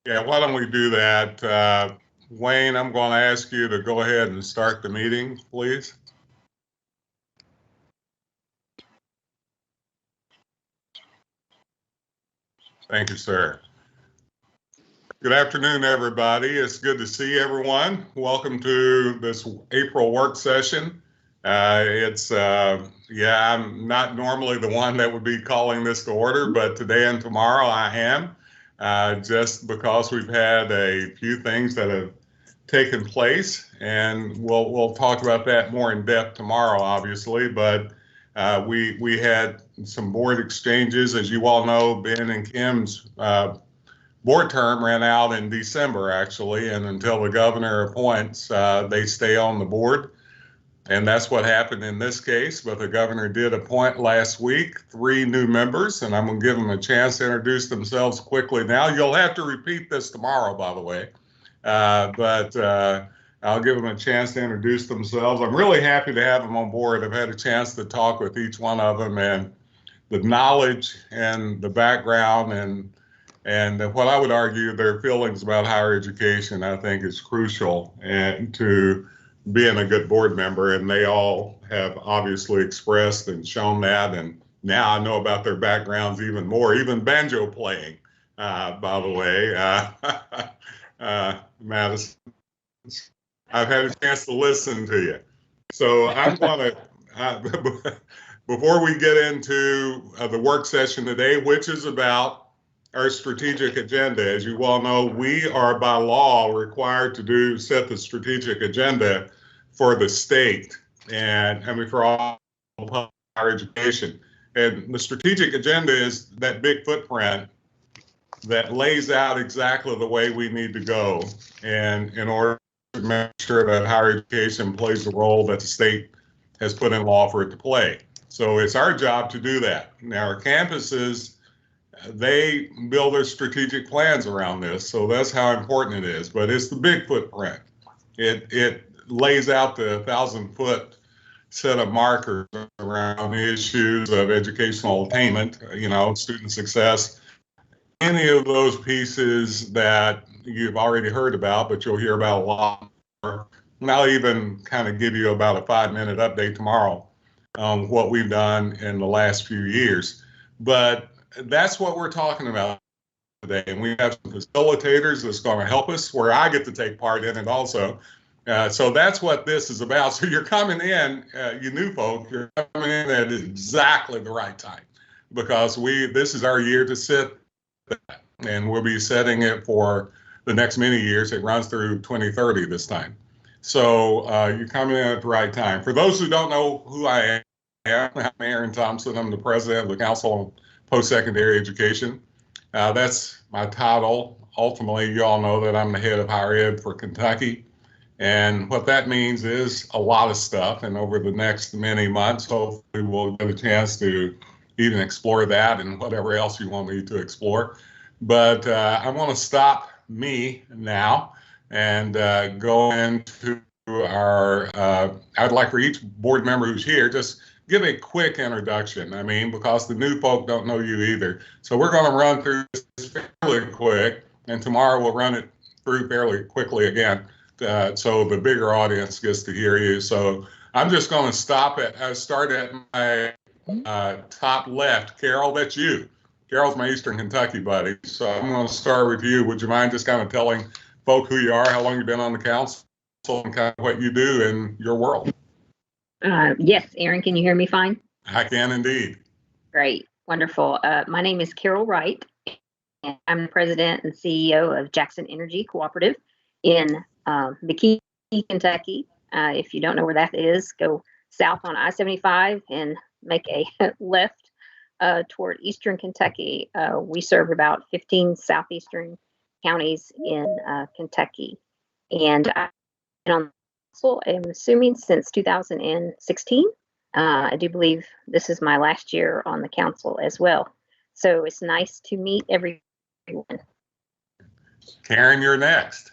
Yeah, why don't we do that? Wayne, I'm going to ask you to go ahead and start the meeting, please. Thank you, sir. Good afternoon, everybody. It's good to see everyone. Welcome to this April work session. I'm not normally the one that would be calling this to order, but today and tomorrow I am, just because we've had a few things that have taken place, and we'll talk about that more in depth tomorrow, obviously. But we had some board exchanges, as you all know. Ben and Kim's board term ran out in December, actually, and until the governor appoints, they stay on the board. And that's what happened in this case. But the governor did appoint last week 3 new members, and I'm going to give them a chance to introduce themselves quickly now. You'll have to repeat this tomorrow, by the way. But I'll give them a chance to introduce themselves. I'm really happy to have them on board. I've had a chance to talk with each one of them, and the knowledge and the background and what I would argue their feelings about higher education, I think, is crucial and to being a good board member. And they all have obviously expressed and shown that. And now I know about their backgrounds even more, even banjo playing, by the way. Madison, I've had a chance to listen to you. So I'm going to, before we get into the work session today, which is about our strategic agenda. As you well know, we are by law required to set the strategic agenda for the state and for all higher education. And the strategic agenda is that big footprint that lays out exactly the way we need to go, and in order to make sure that higher education plays the role that the state has put in law for it to play. So it's our job to do that. Now, our campuses, they build their strategic plans around this, so that's how important it is. But it's the big footprint. It lays out the 1,000-foot set of markers around the issues of educational attainment, student success, any of those pieces that you've already heard about, but you'll hear about a lot more. And I'll even kind of give you about a 5-minute update tomorrow on what we've done in the last few years. But that's what we're talking about today. And we have some facilitators that's going to help us, where I get to take part in it also. So that's what this is about. So you're coming in, you new folk, you're coming in at exactly the right time, because this is our year to sit, and we'll be setting it for the next many years. It runs through 2030 this time. So you're coming in at the right time. For those who don't know who I am, I'm Aaron Thompson. I'm the president of the Council on Postsecondary Education. That's my title. Ultimately, you all know that I'm the head of higher ed for Kentucky. And what that means is a lot of stuff. And over the next many months, hopefully we'll get a chance to even explore that and whatever else you want me to explore. But I want to stop me now and go into I'd like for each board member who's here, just give a quick introduction. Because the new folk don't know you either. So we're going to run through this fairly quick, and tomorrow we'll run it through fairly quickly again, so the bigger audience gets to hear you. So I'm just going to start at my top left. Carol, that's you. Carol's my Eastern Kentucky buddy. So I'm going to start with you. Would you mind just kind of telling folk who you are, how long you've been on the council, and kind of what you do in your world? Yes, Aaron, can you hear me fine? I can indeed. Great, wonderful. My name is Carol Wright, and I'm the president and CEO of Jackson Energy Cooperative in McKee, Kentucky. If you don't know where that is, go south on I-75 and make a left toward Eastern Kentucky. We serve about 15 southeastern counties in Kentucky. And I've been on the council, I'm assuming, since 2016. I do believe this is my last year on the council as well. So it's nice to meet everyone. Karen, you're next.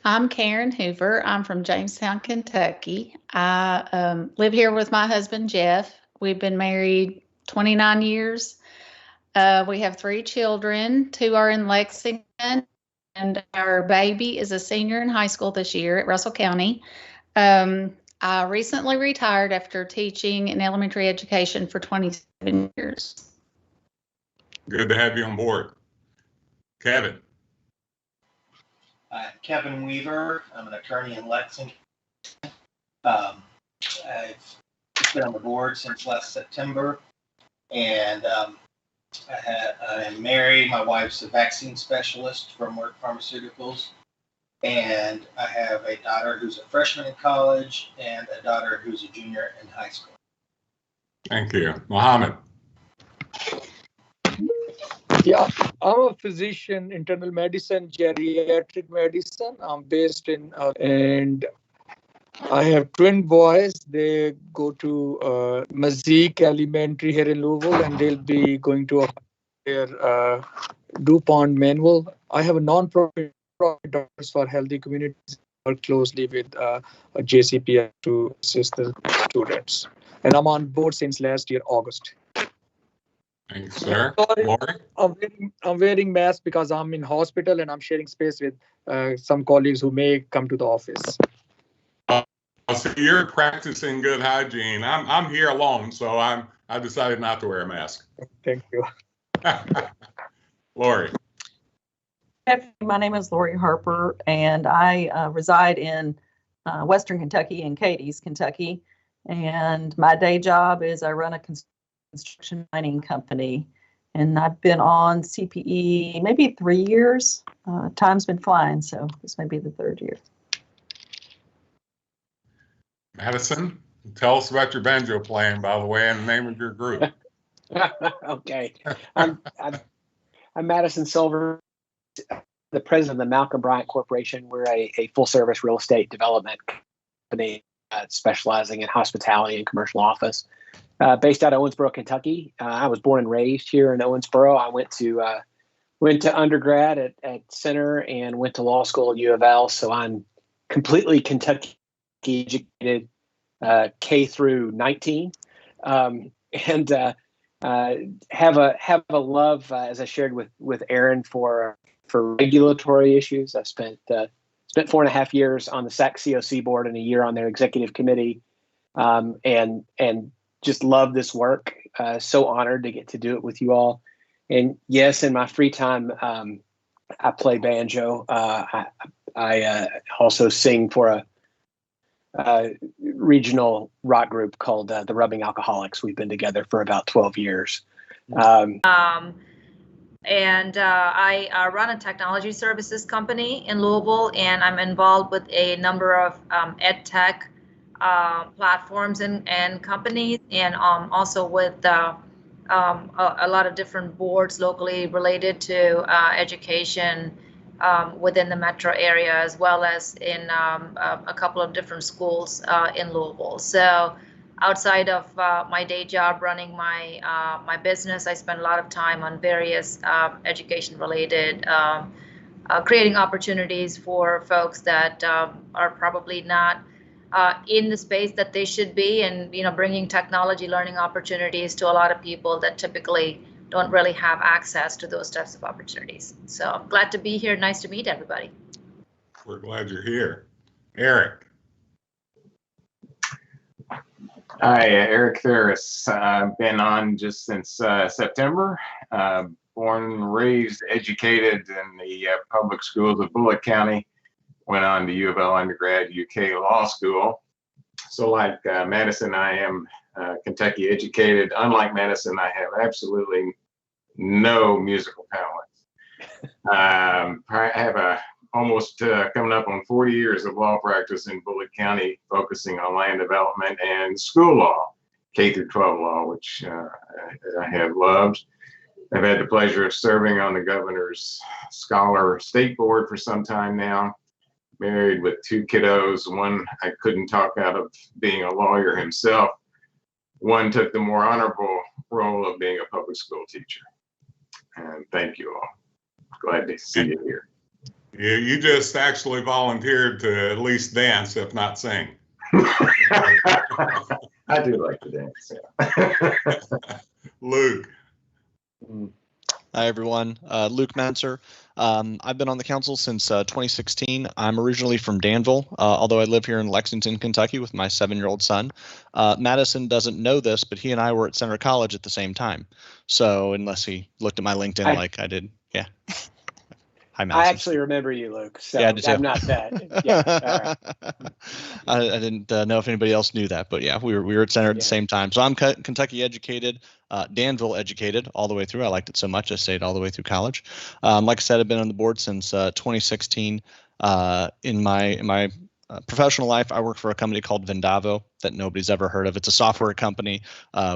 I'm Karen Hoover. I'm from Jamestown, Kentucky. I live here with my husband, Jeff. We've been married 29 years. We have 3 children. 2 are in Lexington, and our baby is a senior in high school this year at Russell County. I recently retired after teaching in elementary education for 27 years. Good to have you on board. Kevin. I'm Kevin Weaver. I'm an attorney in Lexington. I've been on the board since last September, and I am married. My wife's a vaccine specialist from Merck Pharmaceuticals, and I have a daughter who's a freshman in college and a daughter who's a junior in high school. Thank you. Mohammed. Yeah, I'm a physician, internal medicine, geriatric medicine. I'm based in, and I have twin boys. They go to Mazik Elementary here in Louisville, and they'll be going to their DuPont manual. I have a non-profit Doris for Healthy Communities. Work closely with JCPS to assist the students, and I'm on board since last year, August. Thanks, sir. Sorry, Lori? I'm wearing mask because I'm in hospital and I'm sharing space with some colleagues who may come to the office. So you're practicing good hygiene. I'm here alone, so I decided not to wear a mask. Thank you. Lori. My name is Lori Harper, and I reside in Western Kentucky in Cadiz, Kentucky. And my day job is I run a construction mining company, and I've been on CPE maybe 3 years. Time's been flying, so this may be the 3rd year. Madison, tell us about your banjo playing, by the way, and the name of your group. Okay. I'm Madison Silver, the president of the Malcolm Bryant Corporation. We're a full-service real estate development company specializing in hospitality and commercial office. Based out of Owensboro, Kentucky. I was born and raised here in Owensboro. I went to undergrad at Center and went to law school at U of L. So I'm completely Kentucky educated, K through 19, and have a love, as I shared with Aaron, for regulatory issues. I spent 4.5 years on the Kctcs Board and a year on their executive committee, and just love this work. So honored to get to do it with you all. And yes, in my free time, I play banjo. I also sing for a regional rock group called the Rubbing Alcoholics. We've been together for about 12 years. I run a technology services company in Louisville, and I'm involved with a number of ed tech platforms and companies, and also with a lot of different boards locally related to education within the metro area, as well as in a couple of different schools in Louisville. So outside of my day job running my business, I spend a lot of time on various education related creating opportunities for folks that are probably not in the space that they should be, and bringing technology learning opportunities to a lot of people that typically don't really have access to those types of opportunities. So I'm glad to be here. Nice to meet everybody. We're glad you're here. Eric. Hi, Eric Ferris. I've been on just since September. Born and raised, educated in the public schools of Bullitt County. Went on to U of L undergrad, UK law school. So like Madison, I am Kentucky educated. Unlike Madison, I have absolutely no musical talent. I have almost coming up on 40 years of law practice in Bullitt County, focusing on land development and school law, K through 12 law, which I have loved. I've had the pleasure of serving on the governor's scholar state board for some time now. Married with 2 kiddos. One I couldn't talk out of being a lawyer himself. One took the more honorable role of being a public school teacher. And thank you all. Glad to see you here. You just actually volunteered to at least dance, if not sing. I do like to dance. Yeah. Luke. Hi, everyone. Luke Manser. I've been on the council since 2016. I'm originally from Danville, although I live here in Lexington, Kentucky with my 7-year-old son. Madison doesn't know this, but he and I were at Center College at the same time. So unless he looked at my LinkedIn like I did, yeah. Hi, Madison. I actually remember you, Luke. So yeah, I did too. I'm not that. Yeah. I didn't know if anybody else knew that, but yeah, we were at Center at the same time. So I'm Kentucky educated, Danville educated all the way through. I liked it so much I stayed all the way through college. Like I said, I've been on the board since 2016. In my professional life, I work for a company called Vendavo that nobody's ever heard of. It's a software company.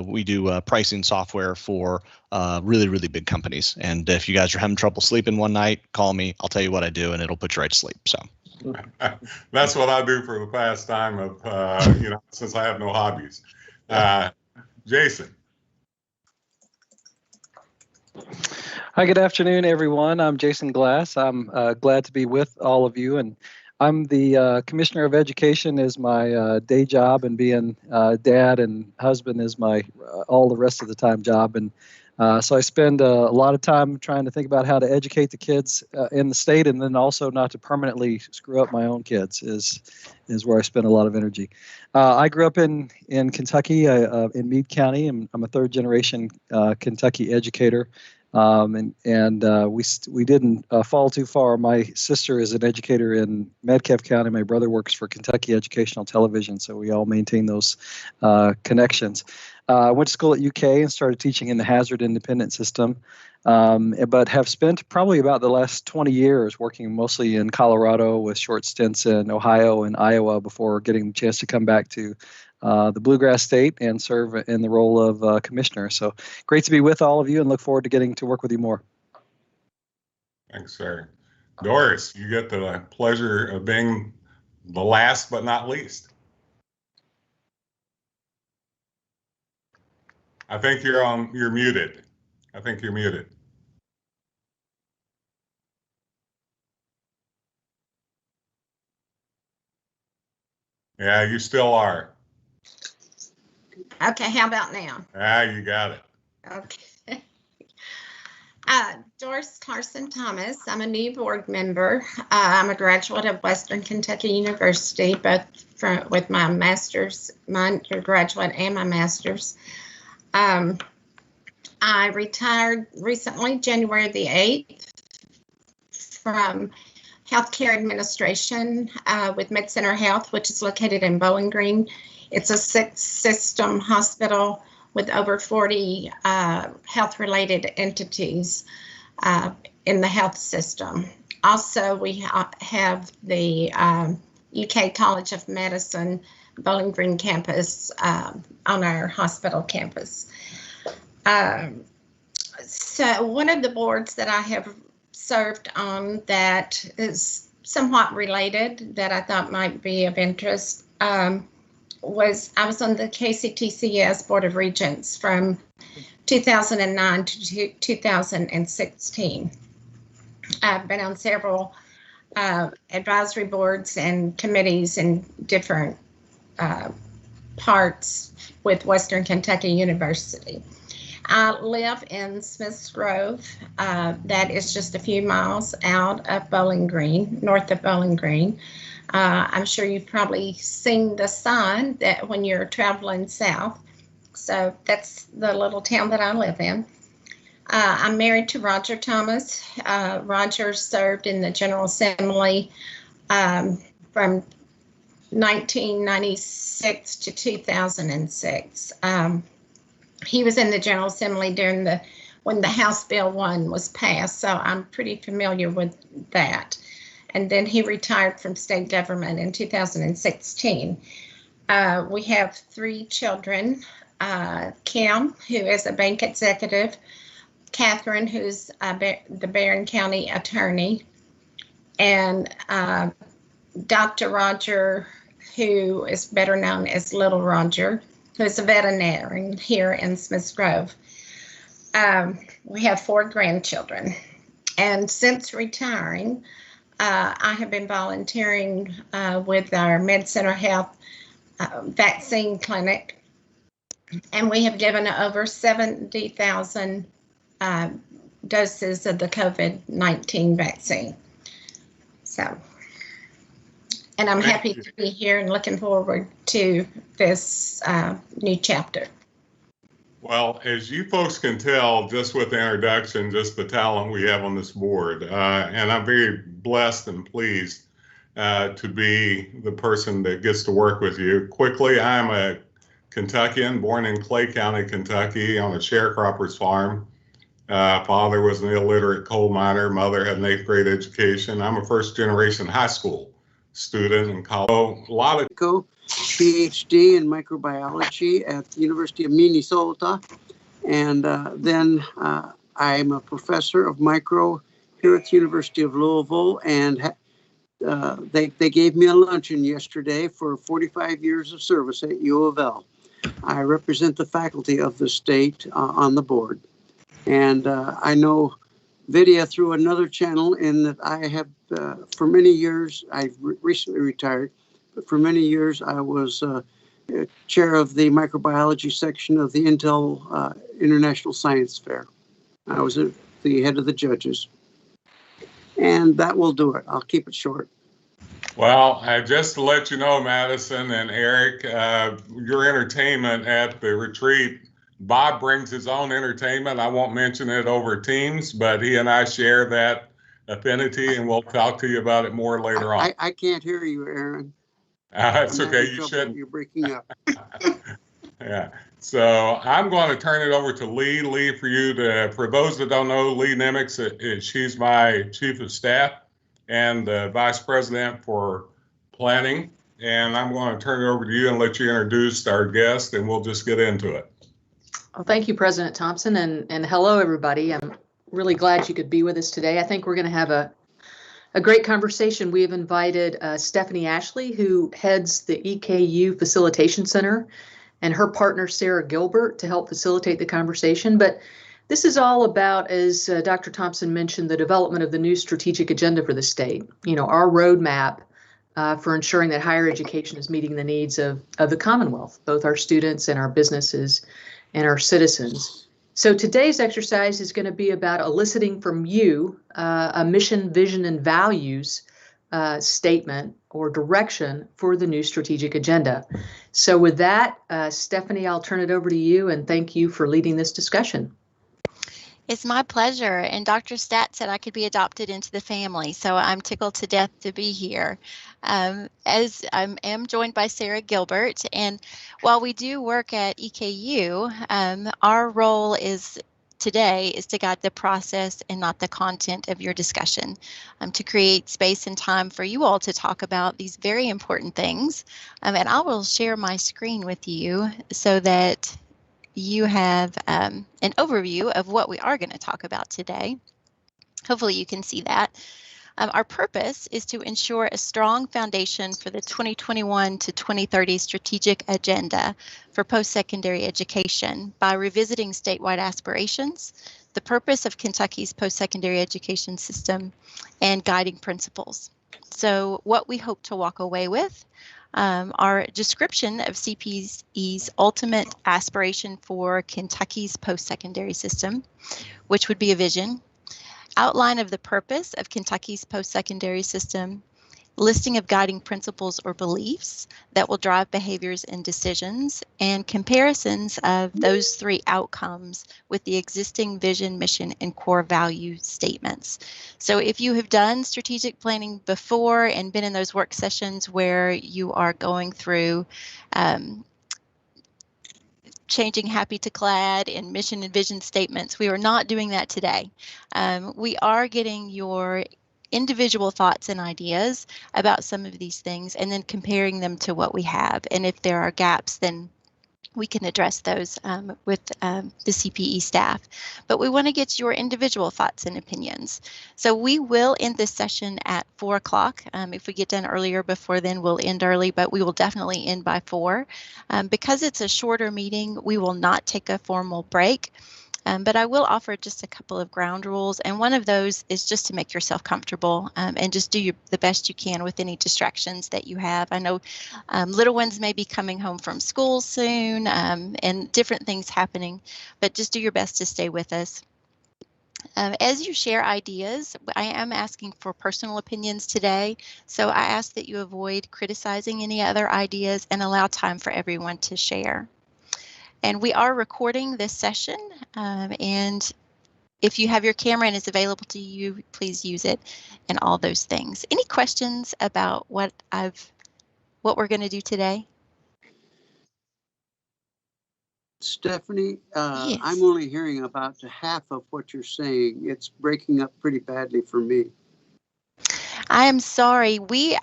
We do pricing software for really, really big companies. And if you guys are having trouble sleeping one night, call me. I'll tell you what I do, and it'll put you right to sleep. So that's what I do for the pastime of, since I have no hobbies. Jason. Hi, good afternoon, everyone. I'm Jason Glass. I'm glad to be with all of you, and I'm the Commissioner of Education is my day job, and being dad and husband is my all the rest of the time job. And so I spend a lot of time trying to think about how to educate the kids in the state, and then also not to permanently screw up my own kids is where I spend a lot of energy. I grew up in Kentucky, in Meade County, and I'm a third generation Kentucky educator. We didn't fall too far. My sister is an educator in Metcalfe County. My brother works for Kentucky Educational Television, so we all maintain those connections. I went to school at UK and started teaching in the Hazard Independent System, but have spent probably about the last 20 years working mostly in Colorado with short stints in Ohio and Iowa before getting the chance to come back to the Bluegrass State and serve in the role of commissioner. So great to be with all of you and look forward to getting to work with you more. Thanks, sir. Doris, you get the pleasure of being the last but not least. I think you're muted. I think you're muted. Yeah, you still are. Okay, how about now? You got it. Okay. Doris Carson Thomas. I'm a new board member. I'm a graduate of Western Kentucky University, both with my master's, my undergraduate and my master's. I retired recently, January the 8th, from healthcare administration with MedCenter Health, which is located in Bowling Green. It's a 6-system hospital with over 40 health-related entities in the health system. Also, we have the UK College of Medicine Bowling Green campus on our hospital campus. So one of the boards that I have served on that is somewhat related that I thought might be of interest I was on the Kctcs Board of Regents from 2009 to 2016. I've been on several advisory boards and committees in different parts with Western Kentucky University. I live in Smiths Grove. That is just a few miles out of Bowling Green, north of Bowling Green. I'm sure you've probably seen the sign that when you're traveling south. So that's the little town that I live in. I'm married to Roger Thomas. Roger served in the General Assembly from 1996 to 2006. He was in the General Assembly during when the House Bill 1 was passed, so I'm pretty familiar with that. And then he retired from state government in 2016. We have 3 children, Kim, who is a bank executive, Catherine, who's the Barron County attorney, and Dr. Roger, who is better known as Little Roger, who's a veterinarian here in Smiths Grove. We have 4 grandchildren. And since retiring, I have been volunteering with our MedCenter Health vaccine clinic, and we have given over 70,000 doses of the COVID-19 vaccine. So, and I'm happy to be here and looking forward to this new chapter. Well, as you folks can tell, just with the introduction, just the talent we have on this board, and I'm very blessed and pleased to be the person that gets to work with you. Quickly, I'm a Kentuckian, born in Clay County, Kentucky, on a sharecropper's farm. Father was an illiterate coal miner. Mother had an 8th grade education. I'm a first-generation high school student in college. A lot of PhD in microbiology at the University of Minnesota, and then I'm a professor of micro here at the University of Louisville, and they gave me a luncheon yesterday for 45 years of service at U of L. I represent the faculty of the state on the board, and I know Vidya through another channel in that I have for many years, I've recently retired, but for many years I was chair of the microbiology section of the Intel International Science Fair. I was the head of the judges. And that will do it. I'll keep it short. Well, just to let you know, Madison and Eric, your entertainment at the retreat, Bob brings his own entertainment. I won't mention it over Teams, but he and I share that affinity, and we'll talk to you about it more later on. I can't hear you, Aaron. It's okay. You shouldn't. You're breaking up. Yeah. So I'm going to turn it over to Lee. Lee, for those that don't know, Lee Nimitz, she's my chief of staff and vice president for planning. And I'm going to turn it over to you and let you introduce our guest, and we'll just get into it. Well, thank you, President Thompson, and hello, everybody. I'm really glad you could be with us today. I think we're going to have a great conversation. We have invited Stephanie Ashley, who heads the EKU Facilitation Center, and her partner, Sarah Gilbert, to help facilitate the conversation. But this is all about, as Dr. Thompson mentioned, the development of the new strategic agenda for the state. You know, our roadmap for ensuring that higher education is meeting the needs of the Commonwealth, both our students and our businesses and our citizens. So today's exercise is going to be about eliciting from you a mission, vision, and values statement or direction for the new strategic agenda. So with that, Stephanie, I'll turn it over to you, and thank you for leading this discussion. It's my pleasure. And Dr. Stat said I could be adopted into the family, so I'm tickled to death to be here. As I am joined by Sarah Gilbert, and while we do work at EKU, our role today is to guide the process and not the content of your discussion, to create space and time for you all to talk about these very important things. And I will share my screen with you so that you have an overview of what we are going to talk about today. Hopefully you can see that. Our purpose is to ensure a strong foundation for the 2021 to 2030 strategic agenda for post-secondary education by revisiting statewide aspirations, the purpose of Kentucky's post-secondary education system, and guiding principles. So what we hope to walk away with our description of CPE's ultimate aspiration for Kentucky's post-secondary system, which would be a vision, outline of the purpose of Kentucky's post-secondary system, listing of guiding principles or beliefs that will drive behaviors and decisions, and comparisons of those three outcomes with the existing vision, mission, and core value statements. So if you have done strategic planning before and been in those work sessions where you are going through changing happy to glad and mission and vision statements, we are not doing that today. We are getting your individual thoughts and ideas about some of these things and then comparing them to what we have. And if there are gaps, then we can address those with the CPE staff. But we want to get your individual thoughts and opinions. So we will end this session at 4 o'clock. If we get done earlier before then, we'll end early, but we will definitely end by 4. Because it's a shorter meeting, we will not take a formal break. But I will offer just a couple of ground rules, and one of those is just to make yourself comfortable and just do the best you can with any distractions that you have. I know little ones may be coming home from school soon and different things happening, but just do your best to stay with us. As you share ideas, I am asking for personal opinions today, so I ask that you avoid criticizing any other ideas and allow time for everyone to share. And we are recording this session, and if you have your camera and it's available to you, please use it and all those things. Any questions about what we're going to do today? Stephanie, Yes. I'm only hearing about half of what you're saying. It's breaking up pretty badly for me. I am sorry.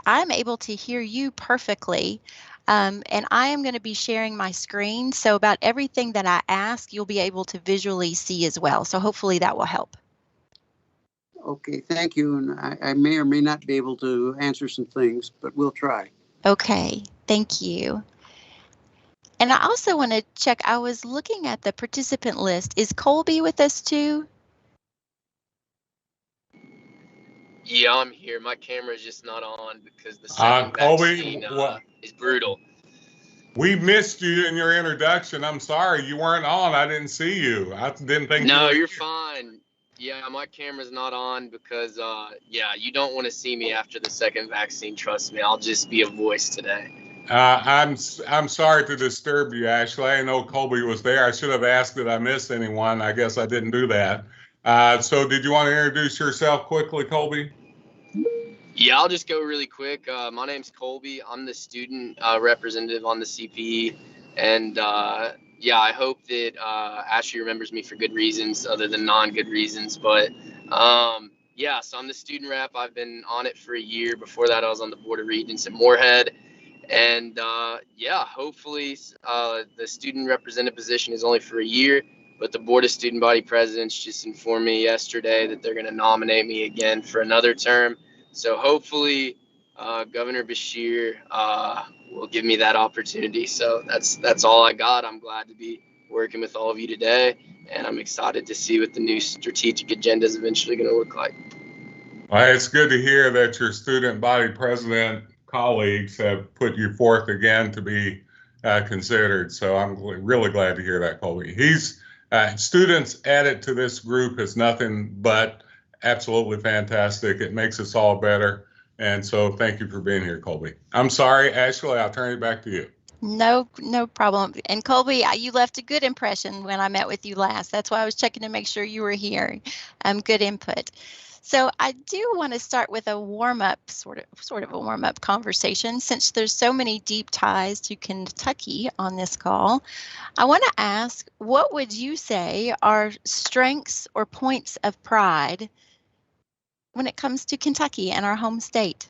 I'm able to hear you perfectly. And I am going to be sharing my screen. So about everything that I ask, you'll be able to visually see as well. So hopefully that will help. Okay, thank you. And I may or may not be able to answer some things, but we'll try. Okay, thank you. And I also want to check, I was looking at the participant list. Is Colby with us too? Yeah, I'm here. My camera's just not on because the second Colby, vaccine is brutal. We missed you in your introduction. I'm sorry you weren't on. I didn't see you. I didn't think. No, you're fine. Yeah, my camera's not on because, yeah, you don't want to see me after the second vaccine. Trust me, I'll just be a voice today. I'm sorry to disturb you, Ashley. I know Colby was there. I should have asked did I miss anyone. I guess I didn't do that. So did you want to introduce yourself quickly, Colby? Yeah, I'll just go really quick. My name's Colby. I'm the student representative on the CPE. And yeah, I hope that Ashley remembers me for good reasons other than non-good reasons. But yeah, so I'm the student rep. I've been on it for a year. Before that, I was on the Board of Regents at Moorhead. And yeah, hopefully the student representative position is only for a year, but the Board of Student Body Presidents just informed me yesterday that they're going to nominate me again for another term. So hopefully Governor Beshear will give me that opportunity. So that's all I got. I'm glad to be working with all of you today, and I'm excited to see what the new strategic agenda is eventually going to look like. Well, it's good to hear that your student body president colleagues have put you forth again to be considered. So I'm really glad to hear that, Colby. Students added to this group is nothing but absolutely fantastic. It makes us all better. And so thank you for being here, Colby. I'm sorry, Ashley, I'll turn it back to you. No problem. And Colby, you left a good impression when I met with you last. That's why I was checking to make sure you were here. Good input. So I do want to start with a warm-up, sort of a warm-up conversation. Since there's so many deep ties to Kentucky on this call, I want to ask, what would you say are strengths or points of pride when it comes to Kentucky and our home state?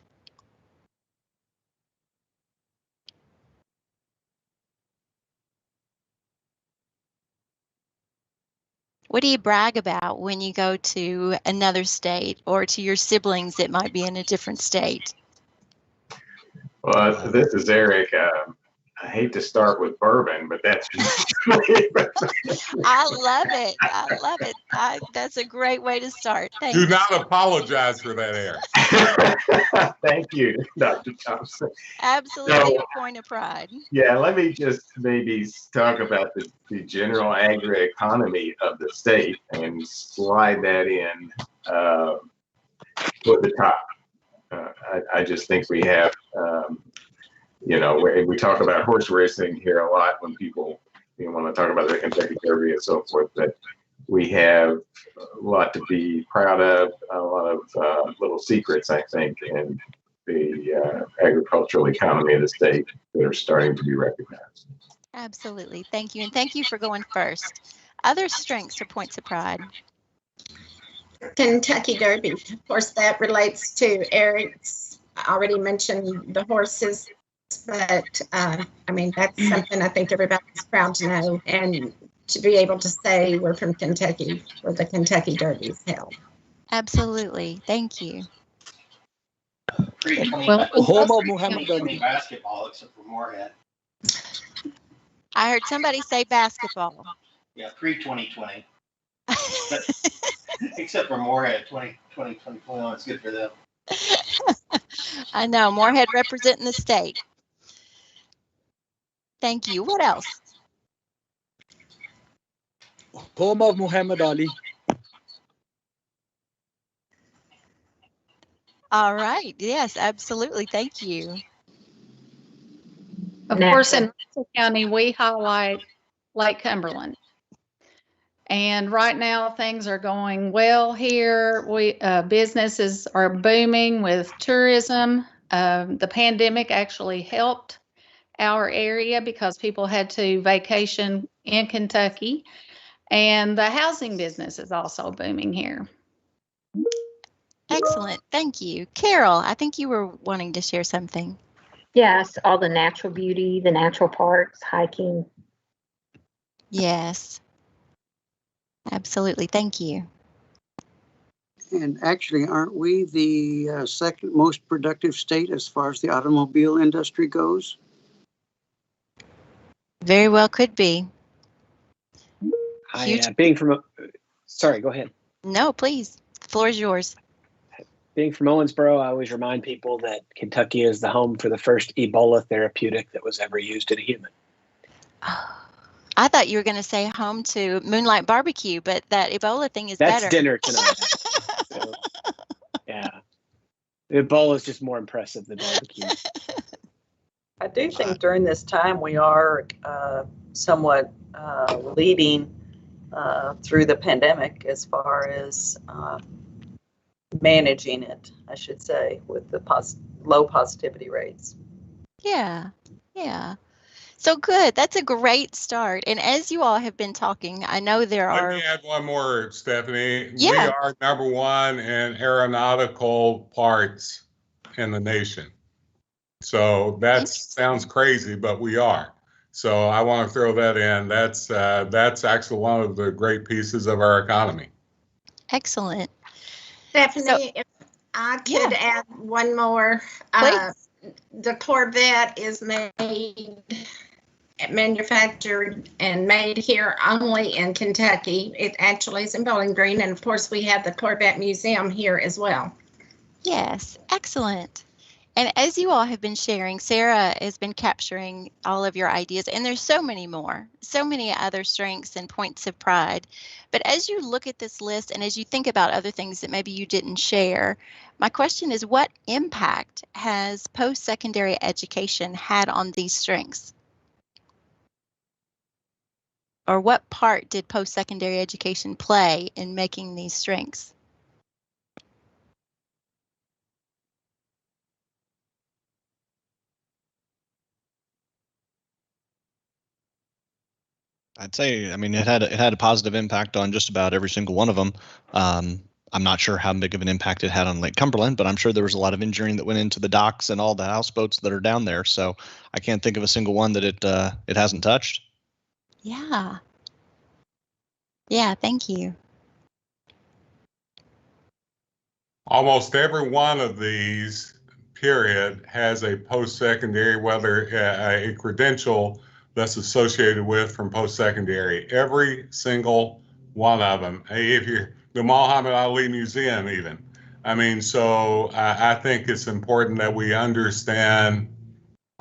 What do you brag about when you go to another state or to your siblings that might be in a different state? Well, this is Eric. I hate to start with bourbon, but that's I love it. I love it. That's a great way to start. Thanks. Do not apologize for that, Eric. Thank you, Dr. Thompson. Absolutely a point of pride. Yeah, let me just maybe talk about the general agri-economy of the state and slide that in with the top. I just think we have, you know, we talk about horse racing here a lot when people want to talk about the Kentucky Derby and so forth, but we have a lot to be proud of, a lot of little secrets, I think, in the agricultural economy of the state that are starting to be recognized. Absolutely. Thank you. And thank you for going first. Other strengths or points of pride? Kentucky Derby. Of course, that relates to Eric's. I already mentioned the horses, but I mean, that's something I think everybody's proud to know, and to be able to say we're from Kentucky, where the Kentucky Derby is held. Absolutely. Thank you. Well, home of Muhammad Ali. Basketball, except for Moorhead. I heard somebody say basketball. Yeah, pre-2020. Except for Moorhead, 2021 is good for them. I know, Moorhead representing the state. Thank you. What else? Home of Muhammad Ali. All right. Yes, absolutely. Thank you. Of course, in Russell County, we highlight Lake Cumberland. And right now, things are going well here. Businesses are booming with tourism. The pandemic actually helped our area because people had to vacation in Kentucky. And the housing business is also booming here. Excellent. Thank you. Carol, I think you were wanting to share something. Yes, all the natural beauty, the natural parks, hiking. Yes. Absolutely. Thank you. And actually, aren't we the second most productive state as far as the automobile industry goes? Very well could be. Being from, sorry, go ahead. No, please. The floor is yours. Being from Owensboro, I always remind people that Kentucky is the home for the first Ebola therapeutic that was ever used in a human. I thought you were going to say home to Moonlight Barbecue, but that Ebola thing is That's better. dinner tonight. So, yeah. Ebola is just more impressive than barbecue. I do think during this time we are somewhat leading through the pandemic as far as managing it, I should say, with the low positivity rates. Yeah. Yeah. So good. That's a great start. And as you all have been talking, I know there Let are. me add one more, Stephanie. Yeah. We are #1 in aeronautical parts in the nation. So that sounds crazy, but we are. So I want to throw that in. That's actually one of the great pieces of our economy. Excellent. Stephanie, if I could add one more. The Corvette is manufactured and made here only in Kentucky. It actually is in Bowling Green, and of course we have the Corvette Museum here as well. Yes, excellent. And as you all have been sharing, Sarah has been capturing all of your ideas, and there's so many more, so many other strengths and points of pride. But as you look at this list and as you think about other things that maybe you didn't share, my question is, what impact has post-secondary education had on these strengths? Or what part did post-secondary education play in making these strengths? I'd say, I mean, it had a positive impact on just about every single one of them. I'm not sure how big of an impact it had on Lake Cumberland, but I'm sure there was a lot of engineering that went into the docks and all the houseboats that are down there. So I can't think of a single one that it hasn't touched. Yeah. Yeah, thank you. Almost every one of these, period, has a post-secondary, whether a credential that's associated with from post-secondary. Every single one of them. If you're the Muhammad Ali Museum, even. I mean, so I think it's important that we understand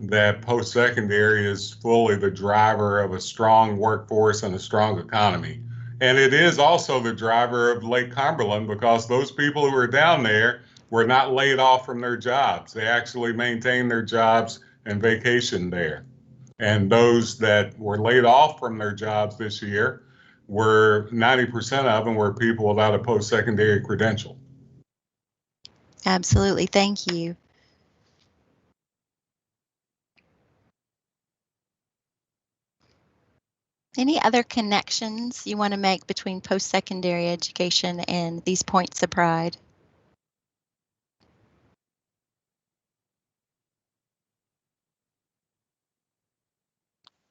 that post-secondary is fully the driver of a strong workforce and a strong economy. And it is also the driver of Lake Cumberland, because those people who are down there were not laid off from their jobs. They actually maintained their jobs and vacationed there. And those that were laid off from their jobs this year were 90% of them were people without a post-secondary credential. Absolutely. Thank you. Any other connections you want to make between post-secondary education and these points of pride?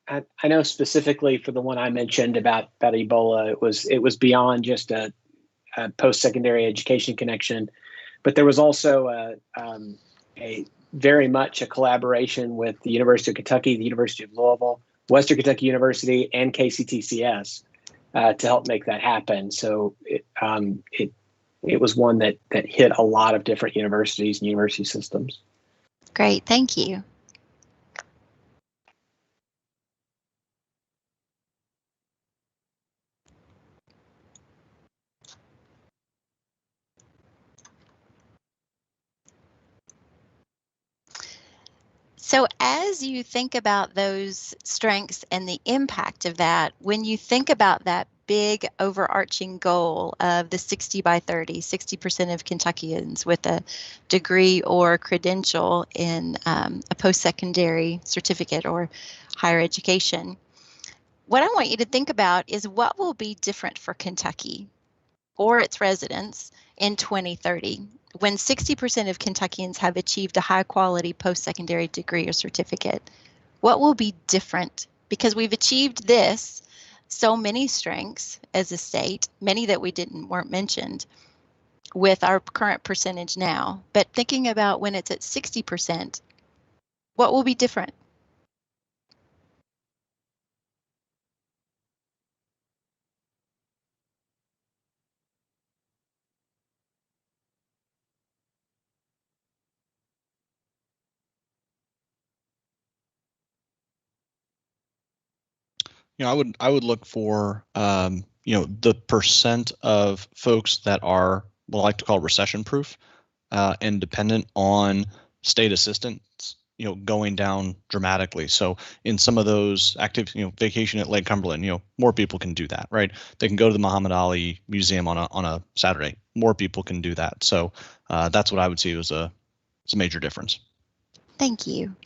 I know specifically for the one I mentioned about Ebola, it was beyond just a post-secondary education connection, but there was also a very much a collaboration with the University of Kentucky, the University of Louisville, Western Kentucky University, and Kctcs to help make that happen. So it was one that hit a lot of different universities and university systems. Great, thank you. So as you think about those strengths and the impact of that, when you think about that big overarching goal of the 60 by 30, 60% of Kentuckians with a degree or credential in a post-secondary certificate or higher education, what I want you to think about is what will be different for Kentucky or its residents in 2030 when 60% of Kentuckians have achieved a high-quality post-secondary degree or certificate. What will be different? Because we've achieved this, so many strengths as a state, many that weren't mentioned with our current percentage now. But thinking about when it's at 60%, what will be different? I would look for the percent of folks that are what I like to call recession proof and dependent on state assistance, going down dramatically. So in some of those activities, vacation at Lake Cumberland, more people can do that, right? They can go to the Muhammad Ali Museum on a Saturday. More people can do that. So that's what I would see as a major difference. Thank you.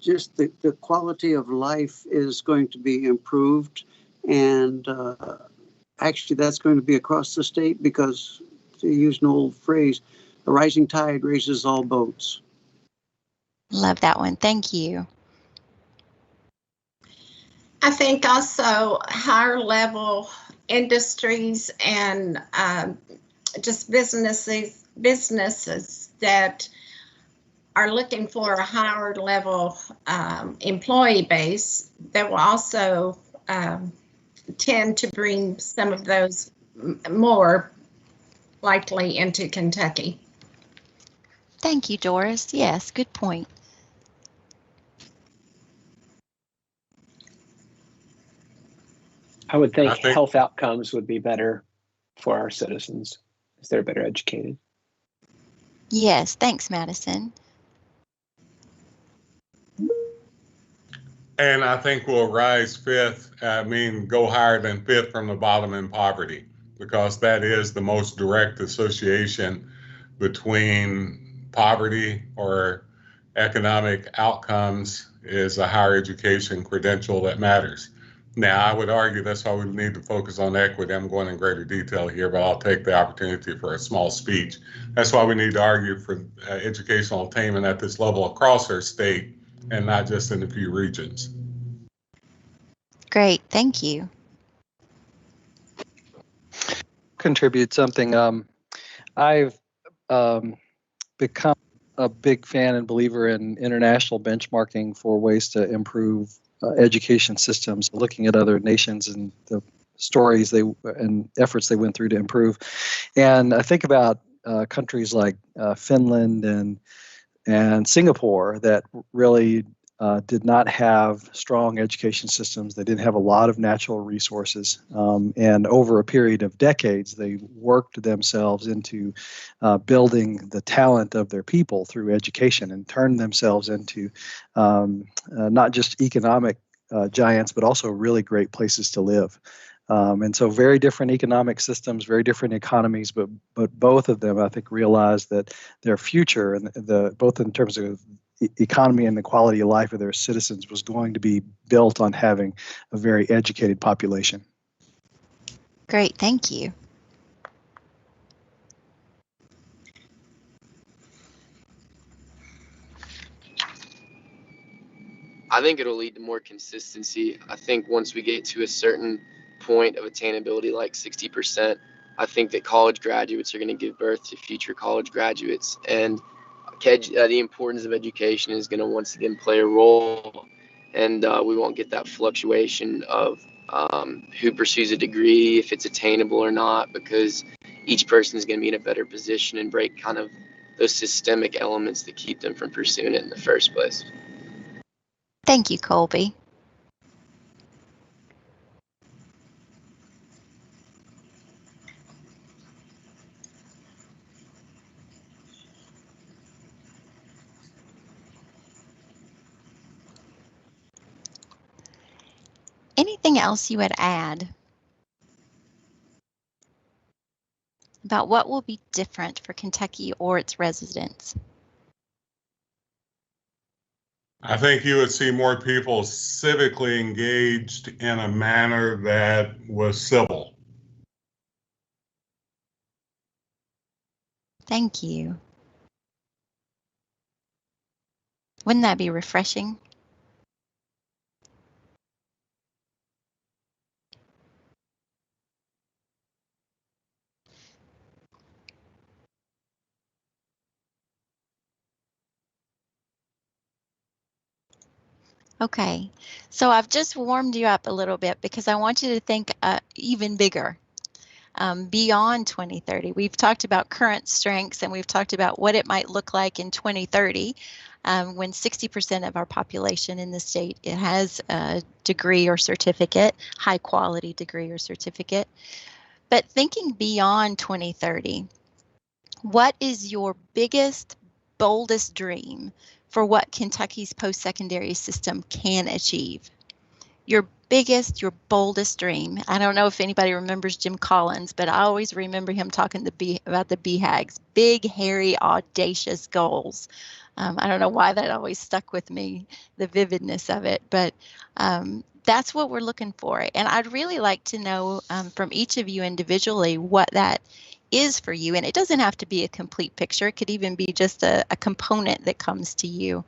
Just the quality of life is going to be improved. And actually, that's going to be across the state because, to use an old phrase, a rising tide raises all boats. Love that one. Thank you. I think also higher level industries and just businesses that are looking for a higher level employee base that will also tend to bring some of those more likely into Kentucky. Thank you, Doris. Yes, good point. I would think health outcomes would be better for our citizens if they're better educated. Yes, thanks, Madison. And I think we'll rise fifth, go higher than fifth from the bottom in poverty, because that is the most direct association between poverty or economic outcomes is a higher education credential that matters. Now, I would argue that's why we need to focus on equity. I'm going in greater detail here, but I'll take the opportunity for a small speech. That's why we need to argue for educational attainment at this level across our state and not just in a few regions. Great, thank you. Contribute something. I've become a big fan and believer in international benchmarking for ways to improve education systems, looking at other nations and the stories and efforts they went through to improve. And I think about countries like Finland and Singapore that really did not have strong education systems. They didn't have a lot of natural resources. And over a period of decades, they worked themselves into building the talent of their people through education and turned themselves into not just economic giants, but also really great places to live. And so very different economic systems, very different economies, but both of them, I think, realized that their future, and both in terms of economy and the quality of life of their citizens, was going to be built on having a very educated population. Great, thank you. I think it'll lead to more consistency. I think once we get to a certain point of attainability, like 60%, I think that college graduates are going to give birth to future college graduates. And the importance of education is going to once again play a role. And we won't get that fluctuation of who pursues a degree, if it's attainable or not, because each person is going to be in a better position and break kind of those systemic elements that keep them from pursuing it in the first place. Thank you, Colby. Anything else you would add about what will be different for Kentucky or its residents? I think you would see more people civically engaged in a manner that was civil. Thank you. Wouldn't that be refreshing? Okay, so I've just warmed you up a little bit because I want you to think even bigger, beyond 2030. We've talked about current strengths and we've talked about what it might look like in 2030 when 60% of our population in the state has a degree or certificate, high quality degree or certificate. But thinking beyond 2030, what is your biggest, boldest dream for what Kentucky's post-secondary system can achieve? Your biggest, your boldest dream. I don't know if anybody remembers Jim Collins, but I always remember him talking about the BHAGs, big, hairy, audacious goals. I don't know why that always stuck with me, the vividness of it, but that's what we're looking for. And I'd really like to know from each of you individually what that is for you. And it doesn't have to be a complete picture. It could even be just a component that comes to you.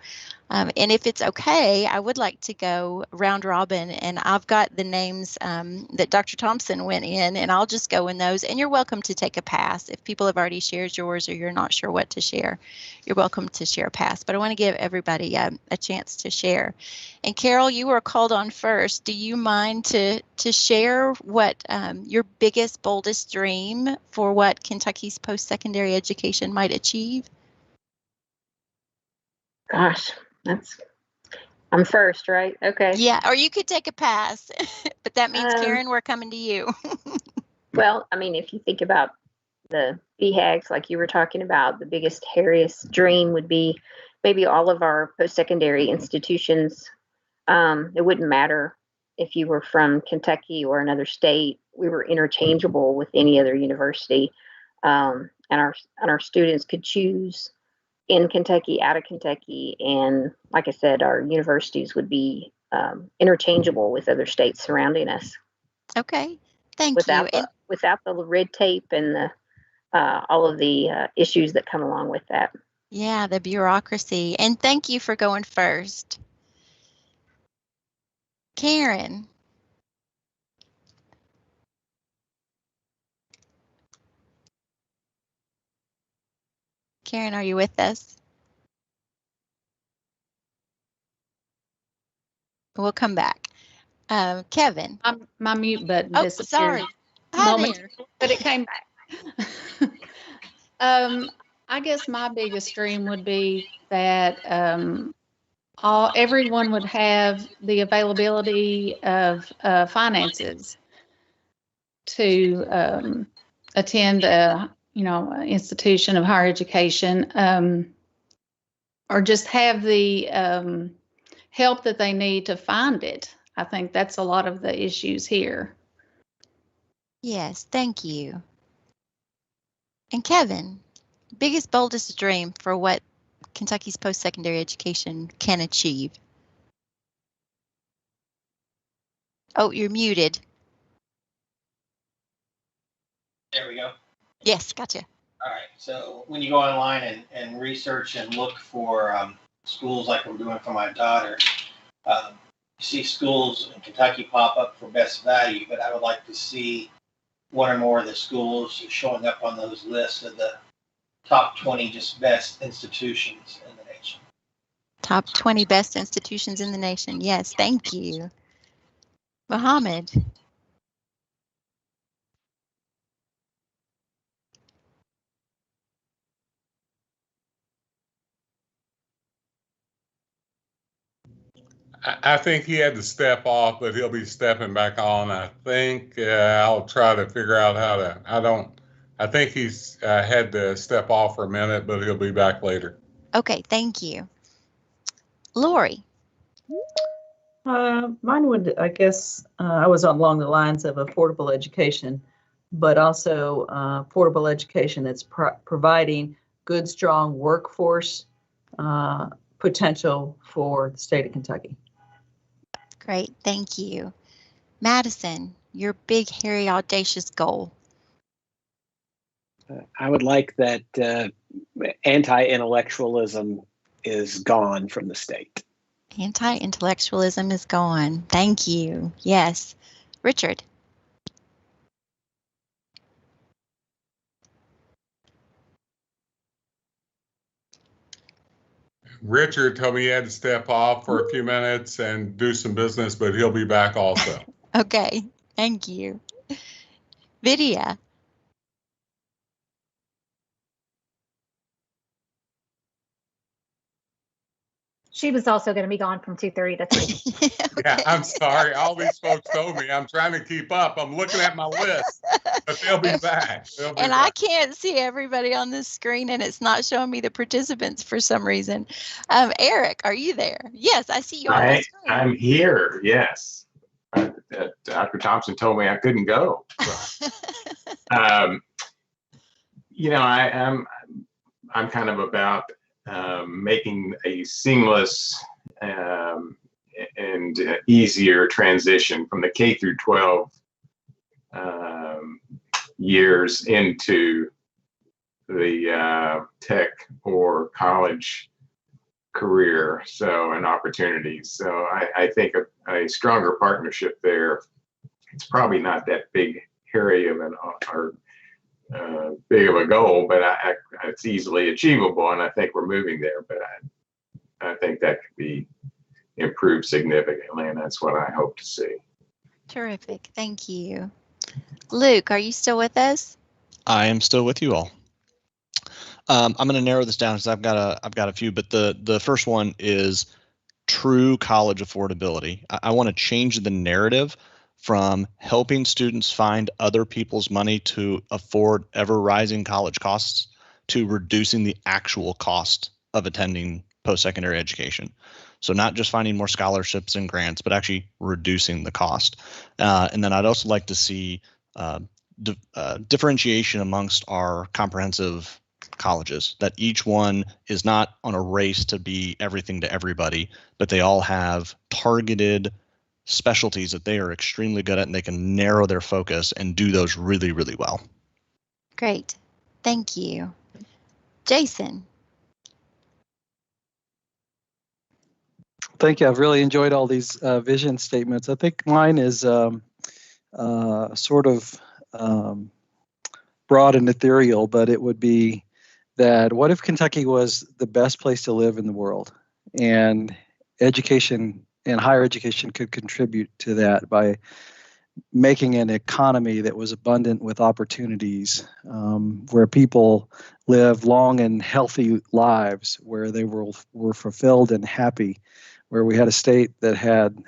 And if it's okay, I would like to go round robin, and I've got the names that Dr. Thompson went in, and I'll just go in those. And you're welcome to take a pass. If people have already shared yours or you're not sure what to share, you're welcome to share a pass. But I want to give everybody a chance to share. And Carol, you were called on first. Do you mind to share what your biggest, boldest dream for what Kentucky's post-secondary education might achieve? Gosh, I'm first, right? Okay. Yeah, or you could take a pass, but that means Karen, we're coming to you. Well, I mean, if you think about the BHAGs, like you were talking about, the biggest, hairiest dream would be maybe all of our post-secondary institutions. It wouldn't matter if you were from Kentucky or another state. We were interchangeable with any other university, and our students could choose in Kentucky, out of Kentucky, and like I said, our universities would be interchangeable with other states surrounding us. Okay, thank you. Without the red tape and the all of the issues that come along with that. Yeah, the bureaucracy. And thank you for going first. Karen. Karen, are you with us? We'll come back. Kevin. My mute button Oh, disappeared. sorry. Hi there. But it came back. I guess my biggest dream would be that everyone would have the availability of finances to attend a institution of higher education, or just have the help that they need to find it. I think that's a lot of the issues here. Yes, thank you. And Kevin, biggest, boldest dream for what Kentucky's post-secondary education can achieve? Oh, you're muted. There we go. Yes, gotcha. All right. So when you go online and research and look for schools like we're doing for my daughter, you see schools in Kentucky pop up for best value, but I would like to see one or more of the schools showing up on those lists of the top 20 just best institutions in the nation. Top 20 best institutions in the nation. Yes, thank you. Mohammed. I think he had to step off, but he'll be stepping back on. I think I'll try to figure out how to, I think he's had to step off for a minute, but he'll be back later. Okay, thank you. Lori. Mine would, I guess, I was along the lines of affordable education, but also affordable education that's providing good, strong workforce potential for the state of Kentucky. Great, thank you. Madison, your big, hairy, audacious goal. I would like that anti-intellectualism is gone from the state. Anti-intellectualism is gone. Thank you. Yes. Richard. Richard told me he had to step off for a few minutes and do some business, but he'll be back also. Okay, thank you. Vidya. She was also going to be gone from 2:30 to 3. Okay. Yeah, I'm sorry. All these folks told me. I'm trying to keep up. I'm looking at my list, but they'll be back. And I can't see everybody on this screen, and it's not showing me the participants for some reason. Eric, are you there? Yes, I see you on the screen. I'm here, yes. Dr. Thompson told me I couldn't go. So. I'm kind of about making a seamless and easier transition from the K through 12 years into the tech or college career, and opportunities. So I think a stronger partnership there. It's probably not that big, hairy of big of a goal, but it's easily achievable, and I think we're moving there. But I think that could be improved significantly, and that's what I hope to see. Terrific. Thank you. Luke, are you still with us? I am still with you all. I'm going to narrow this down because I've got a few, but the first one is true college affordability. I want to change the narrative from helping students find other people's money to afford ever rising college costs to reducing the actual cost of attending post-secondary education. So not just finding more scholarships and grants, but actually reducing the cost. And then I'd also like to see differentiation amongst our comprehensive colleges, that each one is not on a race to be everything to everybody, but they all have targeted specialties that they are extremely good at, and they can narrow their focus and do those really, really well. Great. Thank you. Jason. Thank you. I've really enjoyed all these vision statements. I think mine is sort of broad and ethereal, but it would be that what if Kentucky was the best place to live in the world, and education and higher education could contribute to that by making an economy that was abundant with opportunities, where people live long and healthy lives, where they were fulfilled and happy, where we had a state that had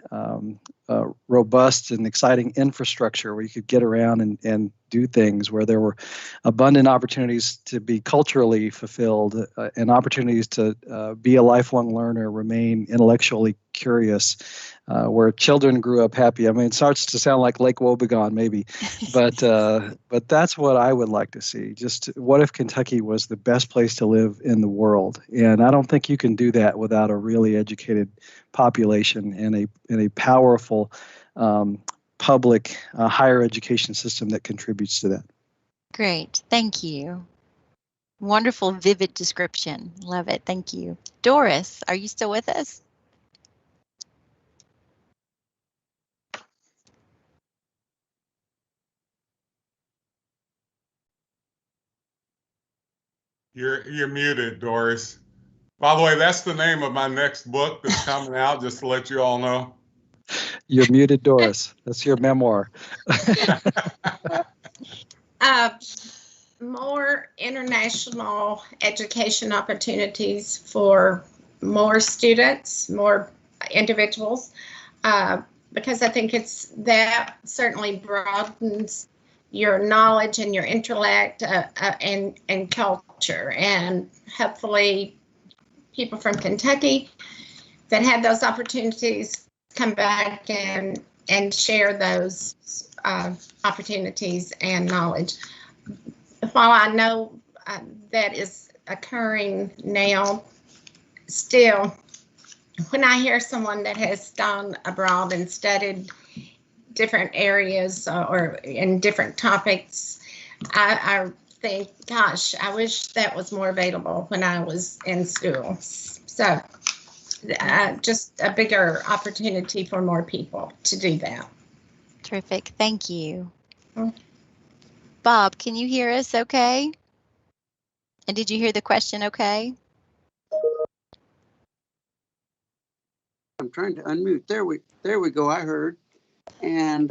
robust and exciting infrastructure where you could get around and do things, where there were abundant opportunities to be culturally fulfilled and opportunities to be a lifelong learner, remain intellectually curious, where children grew up happy. I mean, it starts to sound like Lake Wobegon maybe, but that's what I would like to see. Just what if Kentucky was the best place to live in the world? And I don't think you can do that without a really educated population and a powerful public higher education system that contributes to that. Great. Thank you. Wonderful, vivid description. Love it. Thank you. Doris, are you still with us? You're muted, Doris. By the way, that's the name of my next book that's coming out, just to let you all know. You're muted, Doris. That's your memoir. More international education opportunities for more students, more individuals, because I think that certainly broadens your knowledge and your intellect and culture, and hopefully people from Kentucky that have those opportunities come back and share those opportunities and knowledge. While I know that is occurring now, still, when I hear someone that has gone abroad and studied different areas or in different topics, I think, gosh, I wish that was more available when I was in school. So just a bigger opportunity for more people to do that. Terrific. Thank you. Bob, can you hear us okay? And did you hear the question okay? I'm trying to unmute. There we go. I heard. And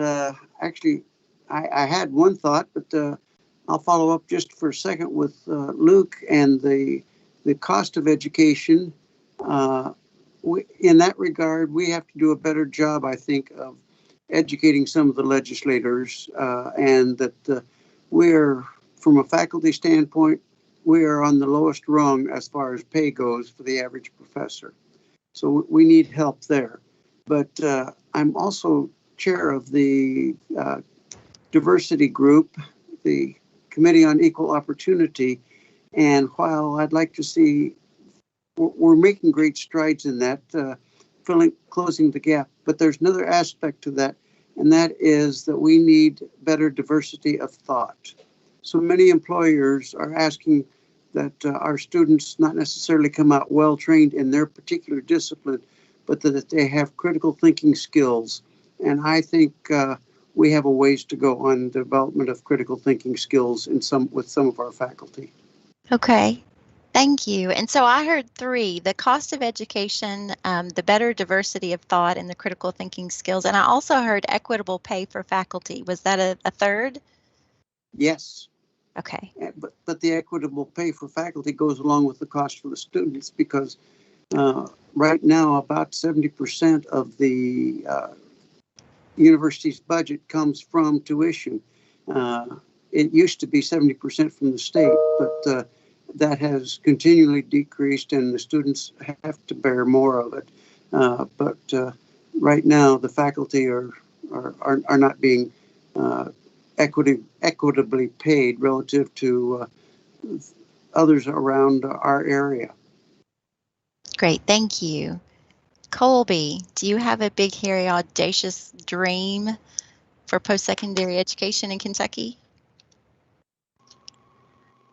actually, I had one thought, but I'll follow up just for a second with Luke and the cost of education. In that regard, we have to do a better job, I think, of educating some of the legislators, and that we're, from a faculty standpoint, we are on the lowest rung as far as pay goes for the average professor. So we need help there. But I'm also chair of the diversity group, the Committee on Equal Opportunity. And while I'd like to see, we're making great strides in that, closing the gap. But there's another aspect to that, and that is that we need better diversity of thought. So many employers are asking that our students not necessarily come out well trained in their particular discipline, but that they have critical thinking skills. And I think we have a ways to go on the development of critical thinking skills with some of our faculty. Okay. Thank you. And so I heard 3, the cost of education, the better diversity of thought, and the critical thinking skills. And I also heard equitable pay for faculty. Was that a third? Yes. Okay. But the equitable pay for faculty goes along with the cost for the students, because right now about 70% of the university's budget comes from tuition. It used to be 70% from the state, but that has continually decreased, and the students have to bear more of it. But right now, the faculty are not being equitably paid relative to others around our area. Great, thank you. Colby, do you have a big, hairy, audacious dream for post-secondary education in Kentucky?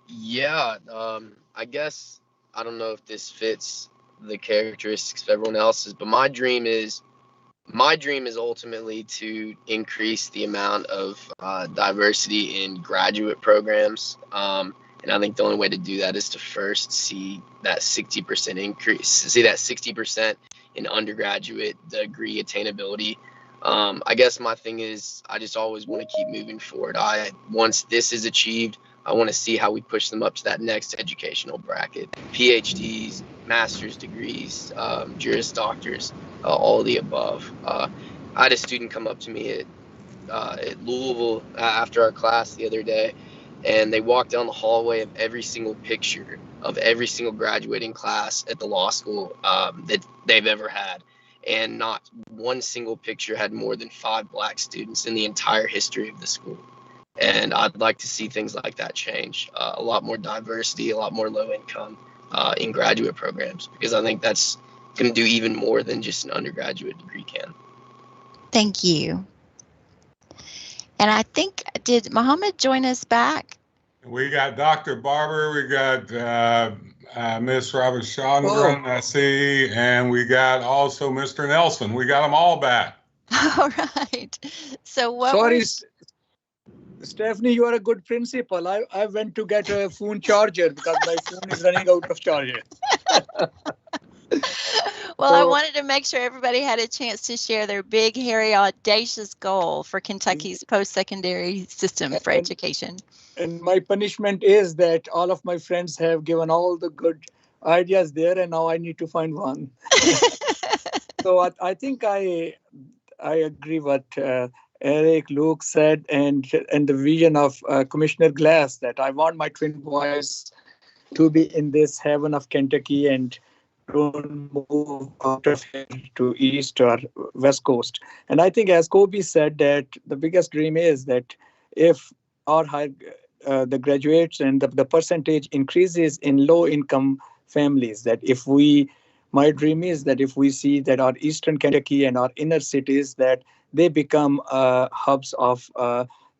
Yeah, I guess, I don't know if this fits the characteristics of everyone else's, but my dream is ultimately to increase the amount of diversity in graduate programs. And I think the only way to do that is to first see that 60% increase, see that 60% in undergraduate degree attainability. I guess my thing is I just always want to keep moving forward. Once this is achieved, I want to see how we push them up to that next educational bracket. PhDs, master's degrees, Juris Doctors, all of the above. I had a student come up to me at Louisville after our class the other day, and they walked down the hallway of every single picture of every single graduating class at the law school that they've ever had. And not one single picture had more than 5 Black students in the entire history of the school. And I'd like to see things like that change. A lot more diversity, a lot more low income in graduate programs, because I think that's going to do even more than just an undergraduate degree can. Thank you. And I think, did Muhammad join us back? We got Dr. Barber, we got Miss Ravichandran, I see, and we got also Mr. Nelson. We got them all back. All right. So what? Sorry, Stephanie, you are a good principal. I went to get a phone charger because my phone is running out of charger. Well, I wanted to make sure everybody had a chance to share their big, hairy, audacious goal for Kentucky's post-secondary system for education. And my punishment is that all of my friends have given all the good ideas there, and now I need to find one. So I think I agree what Eric, Luke said, and the vision of Commissioner Glass, that I want my twin boys to be in this heaven of Kentucky, and don't move out of here to east or west coast. And I think, as Kobe said, that the biggest dream is that if our the graduates and the percentage increases in low income families, that if we, my dream is that if we see that our eastern Kentucky and our inner cities, that they become hubs of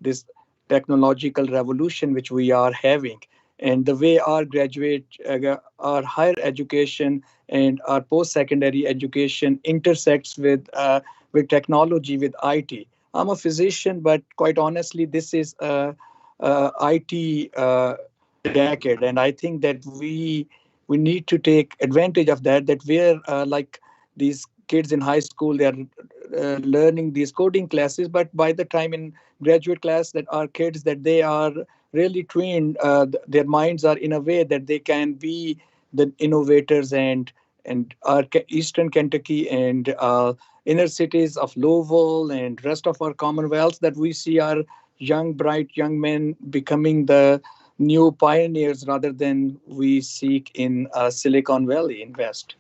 this technological revolution which we are having. And the way our our higher education and our post-secondary education intersects with technology, with IT. I'm a physician, but quite honestly, this is a IT decade, and I think that we need to take advantage of that. That we're like these kids in high school, they are learning these coding classes, but by the time in graduate class, that our kids, that they are really trained, their minds are in a way that they can be the innovators. And our eastern Kentucky and inner cities of Louisville and rest of our Commonwealth, that we see our young, bright young men becoming the new pioneers rather than we seek in Silicon Valley in West.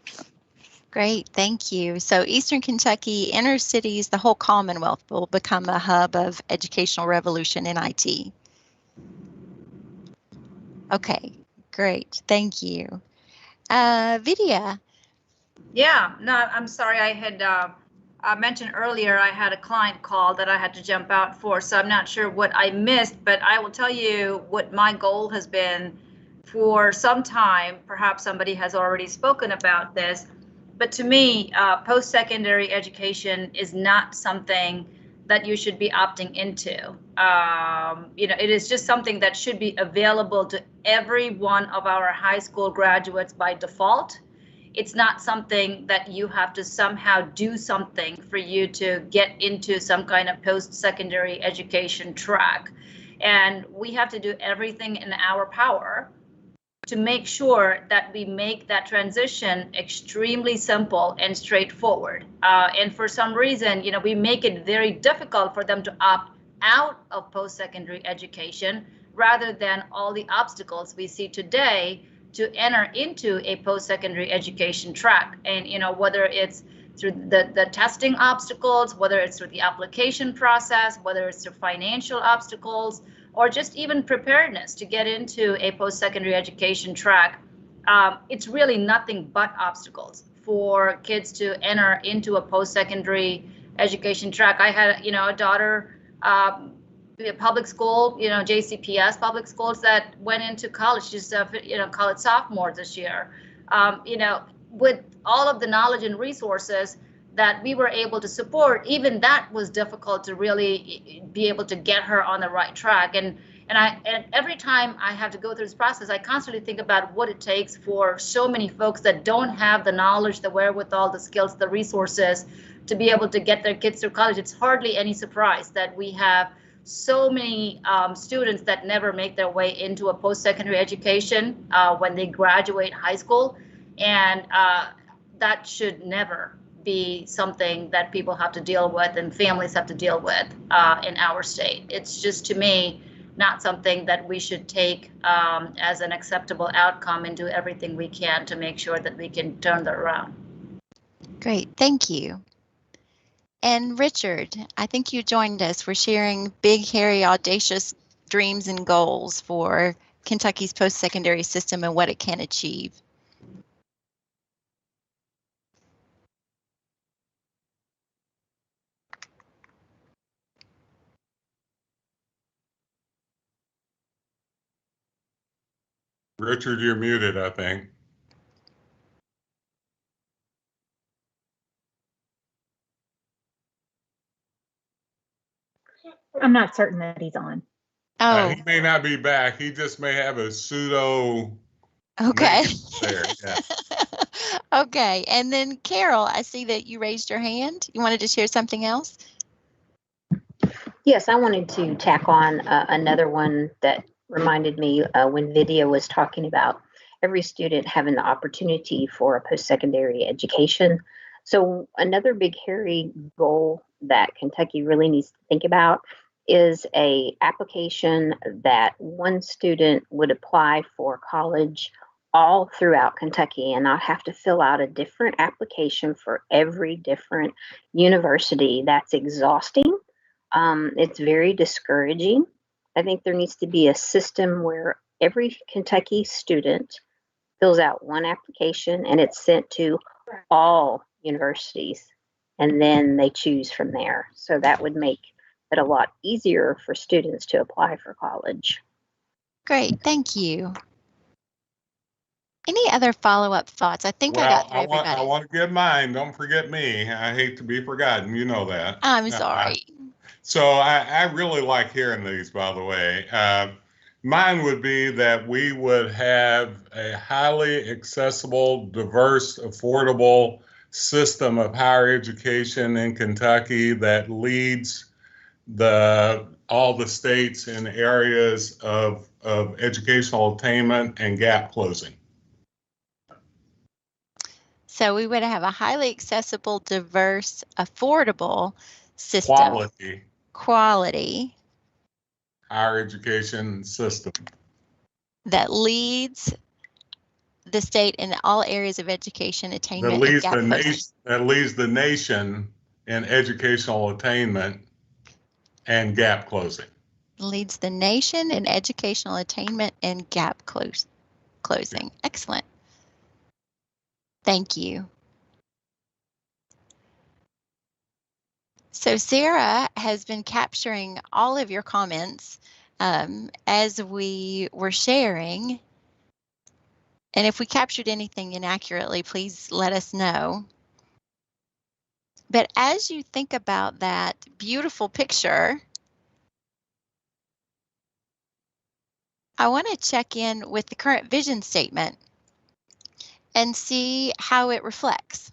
Great, thank you. So Eastern Kentucky, inner cities, the whole Commonwealth will become a hub of educational revolution in IT. Okay, great, thank you. Vidya. Yeah, no, I'm sorry. I had I mentioned earlier I had a client call that I had to jump out for, so I'm not sure what I missed, but I will tell you what my goal has been for some time. Perhaps somebody has already spoken about this, but to me, post-secondary education is not something that you should be opting into. It is just something that should be available to every one of our high school graduates by default. It's not something that you have to somehow do something for you to get into some kind of post-secondary education track. And we have to do everything in our power to make sure that we make that transition extremely simple and straightforward. And for some reason, we make it very difficult for them to opt out of post-secondary education rather than all the obstacles we see today to enter into a post-secondary education track. And whether it's through the testing obstacles, whether it's through the application process, whether it's through financial obstacles, or just even preparedness to get into a post-secondary education track, it's really nothing but obstacles for kids to enter into a post-secondary education track. I had a daughter, public school, JCPS public schools, that went into college. She's college sophomore this year. With all of the knowledge and resources that we were able to support, even that was difficult to really be able to get her on the right track. And every time I have to go through this process, I constantly think about what it takes for so many folks that don't have the knowledge, the wherewithal, the skills, the resources to be able to get their kids through college. It's hardly any surprise that we have so many students that never make their way into a post-secondary education when they graduate high school. And that should never be something that people have to deal with and families have to deal with in our state. It's just, to me, not something that we should take as an acceptable outcome, and do everything we can to make sure that we can turn that around. Great, thank you. And Richard, I think you joined us. We're sharing big, hairy, audacious dreams and goals for Kentucky's post-secondary system and what it can achieve. Richard, you're muted, I think. I'm not certain that he's on. Oh. He may not be back. He just may have a pseudo. Okay. There, yeah. Okay, and then Carol, I see that you raised your hand. You wanted to share something else? Yes, I wanted to tack on another one that reminded me when Vidya was talking about every student having the opportunity for a post-secondary education. So another big, hairy goal that Kentucky really needs to think about is a application that one student would apply for college all throughout Kentucky and not have to fill out a different application for every different university. That's exhausting. It's very discouraging. I think there needs to be a system where every Kentucky student fills out one application and it's sent to all universities, and then they choose from there. So that would make it a lot easier for students to apply for college. Great, thank you. Any other follow-up thoughts? I think I got through everybody. I want to give mine. Don't forget me. I hate to be forgotten. You know that. I'm sorry. So I really like hearing these, by the way. Mine would be that we would have a highly accessible, diverse, affordable system of higher education in Kentucky that leads all the states in areas of educational attainment and gap closing. So we would have a highly accessible, diverse, affordable system. Quality. Higher education system that leads the state in all areas of education attainment. That leads the nation in educational attainment and gap closing. Leads the nation in educational attainment and gap closing. Excellent. Thank you. So Sarah has been capturing all of your comments as we were sharing. And if we captured anything inaccurately, please let us know. But as you think about that beautiful picture, I want to check in with the current vision statement and see how it reflects.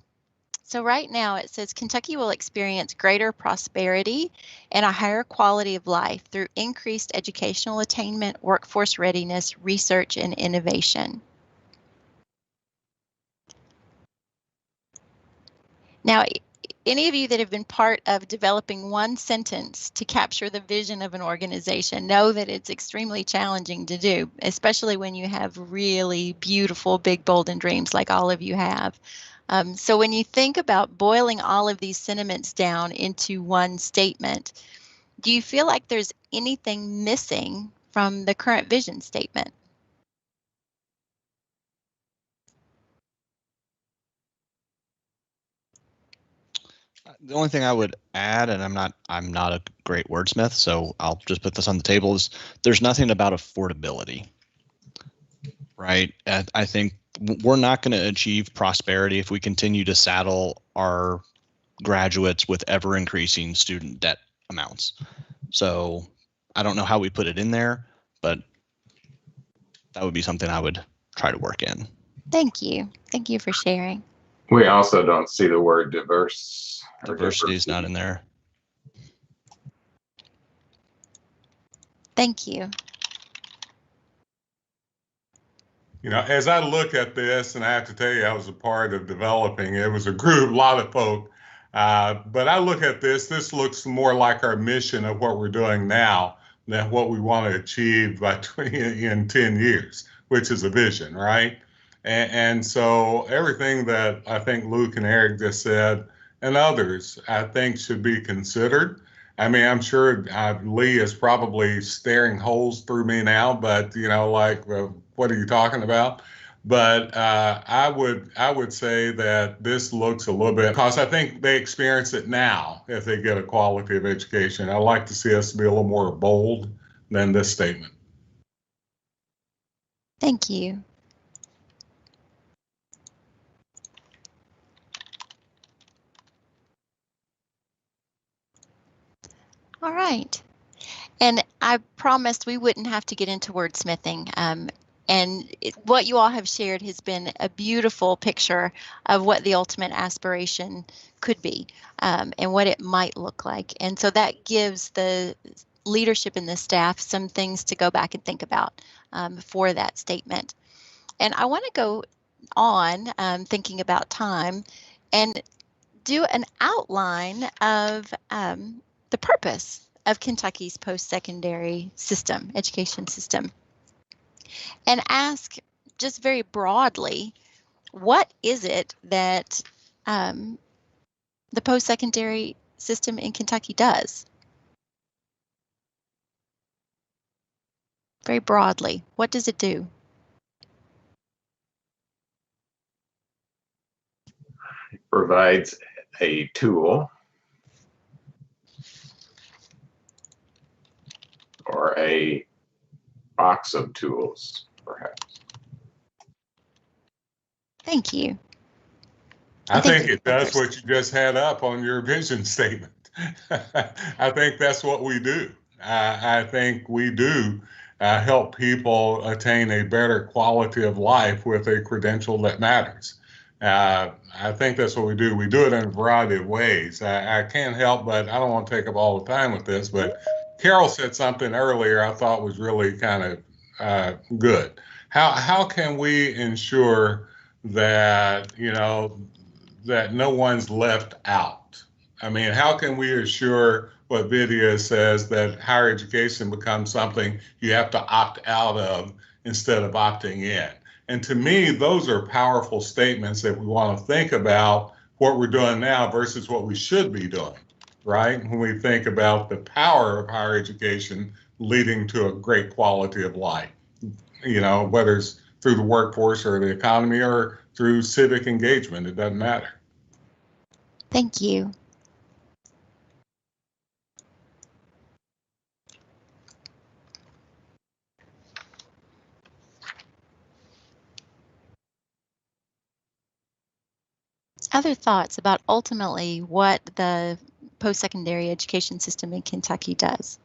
So right now it says Kentucky will experience greater prosperity and a higher quality of life through increased educational attainment, workforce readiness, research, and innovation. Now, any of you that have been part of developing one sentence to capture the vision of an organization know that it's extremely challenging to do, especially when you have really beautiful, big, bold, and dreams like all of you have. So when you think about boiling all of these sentiments down into one statement, do you feel like there's anything missing from the current vision statement? The only thing I would add, and I'm not a great wordsmith, so I'll just put this on the table, is there's nothing about affordability, right? I think we're not going to achieve prosperity if we continue to saddle our graduates with ever increasing student debt amounts. So I don't know how we put it in there, but that would be something I would try to work in. Thank you. Thank you for sharing. We also don't see the word diverse. Diversity is not in there. Thank you. You know, as I look at this, and I have to tell you, I was a part of developing, it was a group, a lot of folk, but I look at this looks more like our mission of what we're doing now than what we want to achieve by in 10 years, which is a vision, right? And so everything that I think Luke and Eric just said, and others, I think should be considered. I mean, I'm sure Lee is probably staring holes through me now, but you know, like, what are you talking about? But I would say that this looks a little bit, because I think they experience it now if they get a quality of education. I'd like to see us be a little more bold than this statement. Thank you. All right. And I promised we wouldn't have to get into wordsmithing. What you all have shared has been a beautiful picture of what the ultimate aspiration could be and what it might look like. And so that gives the leadership and the staff some things to go back and think about for that statement. And I want to go on thinking about time and do an outline of the purpose of Kentucky's post-secondary system, education system, and ask just very broadly, what is it that the post-secondary system in Kentucky does? Very broadly, what does it do? It provides a tool or a box of tools, perhaps. Thank you. I think it does what you just had up on your vision statement. I think that's what we do. I think we do help people attain a better quality of life with a credential that matters. I think that's what we do. We do it in a variety of ways. I can't help but, I don't want to take up all the time with this, but Carol said something earlier I thought was really kind of good. How can we ensure that, you know, that no one's left out? I mean, how can we assure what Vidya says, that higher education becomes something you have to opt out of instead of opting in? And to me, those are powerful statements that we want to think about what we're doing now versus what we should be doing, right? When we think about the power of higher education leading to a great quality of life, you know, whether it's through the workforce or the economy or through civic engagement, it doesn't matter. Thank you. Other thoughts about ultimately what the post-secondary education system in Kentucky does?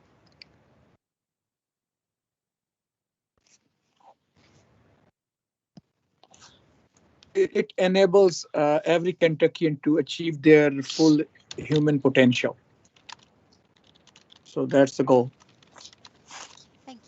It enables every Kentuckian to achieve their full human potential. So that's the goal. Thank you.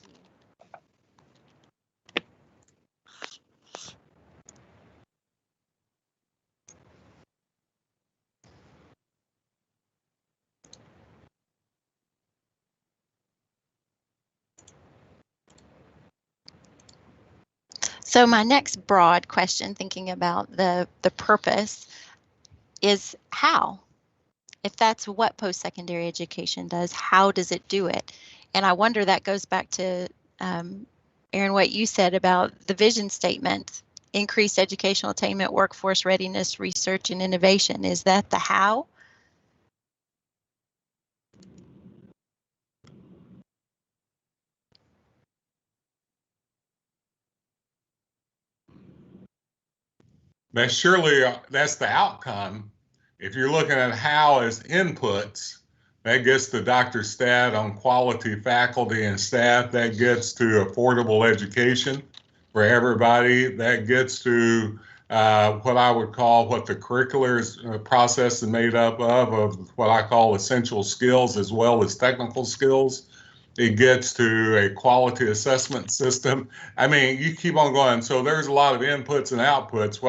So my next broad question, thinking about the purpose, is how? If that's what post-secondary education does, how does it do it? And I wonder, that goes back to, Aaron, what you said about the vision statement, increased educational attainment, workforce readiness, research, and innovation. Is that the how? That's surely, that's the outcome. If you're looking at how as inputs, that gets to Dr. Stat on quality faculty and staff, that gets to affordable education for everybody, that gets to what I would call what the curricular process is made up of what I call essential skills as well as technical skills. It gets to a quality assessment system. I mean, you keep on going. So there's a lot of inputs and outputs.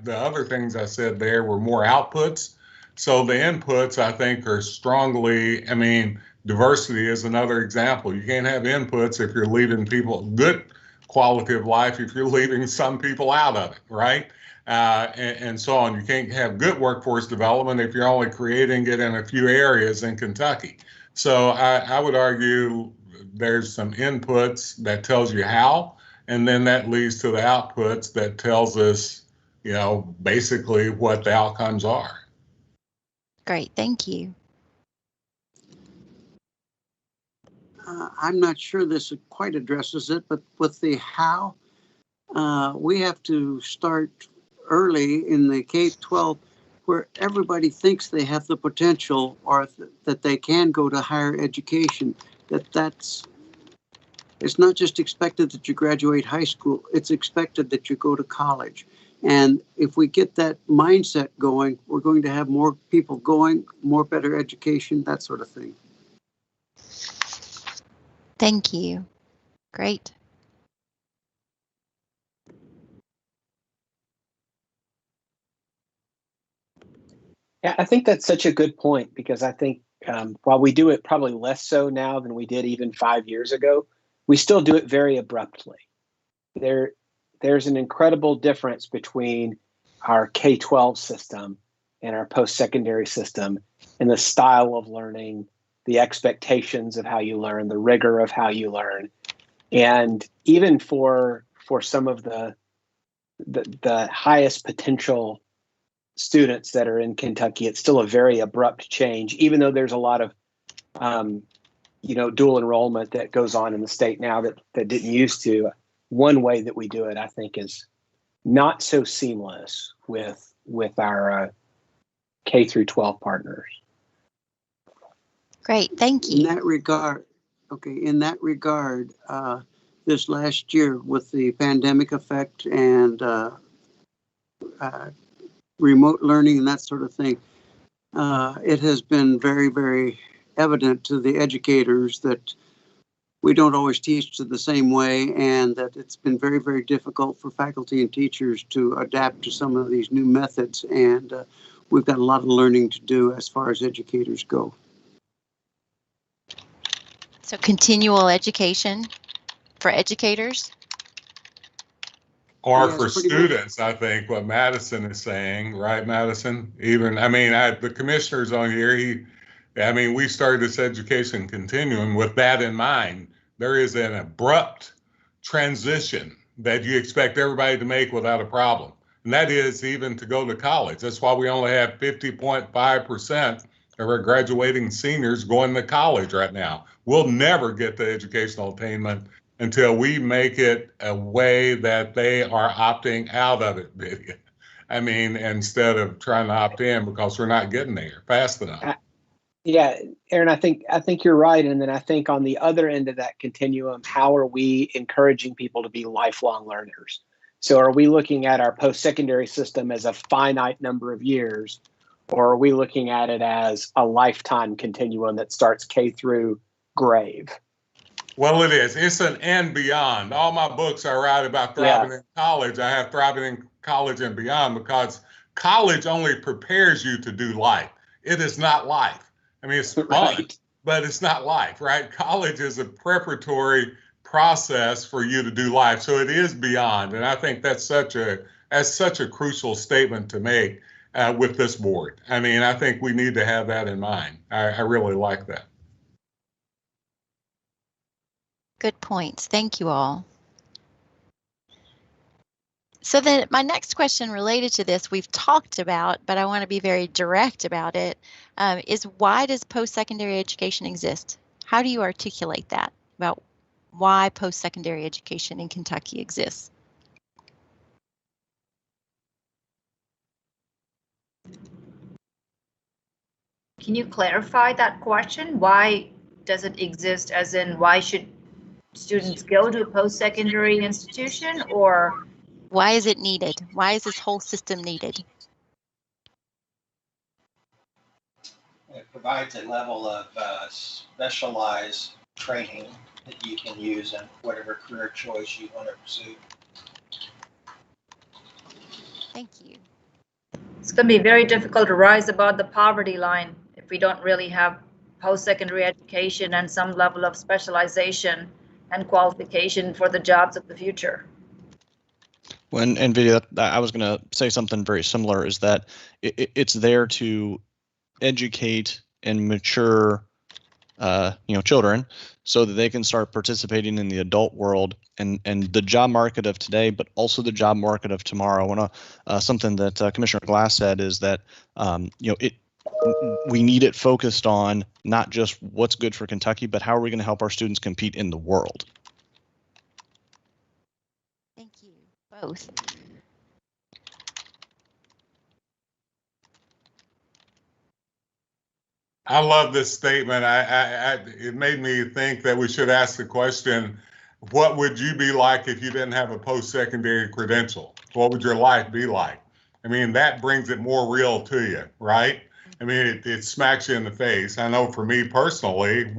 The other things I said there were more outputs. So the inputs, I think, are strongly, I mean, diversity is another example. You can't have inputs if you're leaving people good quality of life, if you're leaving some people out of it, right? And so on. You can't have good workforce development if you're only creating it in a few areas in Kentucky. So I would argue there's some inputs that tells you how, and then that leads to the outputs that tells us, you know, basically what the outcomes are. Great, thank you. I'm not sure this quite addresses it, but with the how, we have to start early in the K-12 where everybody thinks they have the potential or that they can go to higher education, it's not just expected that you graduate high school, it's expected that you go to college. And if we get that mindset going, we're going to have more people going, more better education, that sort of thing. Thank you. Great. Yeah, I think that's such a good point, because I think while we do it probably less so now than we did even 5 years ago, we still do it very abruptly. The there's an incredible difference between our K-12 system and our post-secondary system in the style of learning, the expectations of how you learn, the rigor of how you learn. And even for some of the highest potential students that are in Kentucky, it's still a very abrupt change, even though there's a lot of dual enrollment that goes on in the state now that didn't used to. One way that we do it, I think, is not so seamless with our K through 12 partners. Great, thank you. In that regard, this last year with the pandemic effect and remote learning and that sort of thing, it has been very, very evident to the educators that we don't always teach the same way, and that it's been very, very difficult for faculty and teachers to adapt to some of these new methods. And we've got a lot of learning to do as far as educators go. So continual education for educators? Or Yes, for pretty students, I think what Madison is saying, right, Madison? Even, the commissioner's on here, we started this education continuum with that in mind. There is an abrupt transition that you expect everybody to make without a problem. And that is even to go to college. That's why we only have 50.5% of our graduating seniors going to college right now. We'll never get to educational attainment until we make it a way that they are opting out of it, instead of trying to opt in, because we're not getting there fast enough. Yeah, Aaron, I think you're right. And then I think on the other end of that continuum, how are we encouraging people to be lifelong learners? So are we looking at our post-secondary system as a finite number of years, or are we looking at it as a lifetime continuum that starts K through grave? Well, it is. It's an and beyond. All my books I write about thriving in college. I have thriving in college and beyond, because college only prepares you to do life. It is not life. It's fun, right, but it's not life, right? College is a preparatory process for you to do life. So it is beyond. And I think that's such a crucial statement to make with this board. I think we need to have that in mind. I really like that. Good points. Thank you all. So then my next question related to this, we've talked about, but I want to be very direct about it, is why does post-secondary education exist? How do you articulate that about why post-secondary education in Kentucky exists? Can you clarify that question? Why does it exist, as in why should students go to a post-secondary institution, or why is it needed? Why is this whole system needed? It provides a level of specialized training that you can use in whatever career choice you want to pursue. Thank you. It's going to be very difficult to rise above the poverty line if we don't really have post-secondary education and some level of specialization and qualification for the jobs of the future. When NVIDIA, I was going to say something very similar, is that it's there to educate and mature children so that they can start participating in the adult world and the job market of today, but also the job market of tomorrow. Something that Commissioner Glass said is that we need it focused on not just what's good for Kentucky, but how are we going to help our students compete in the world. Thank you both. I love this statement. It made me think that we should ask the question, what would you be like if you didn't have a post-secondary credential? What would your life be like? That brings it more real to you, right? It smacks you in the face. I know for me personally,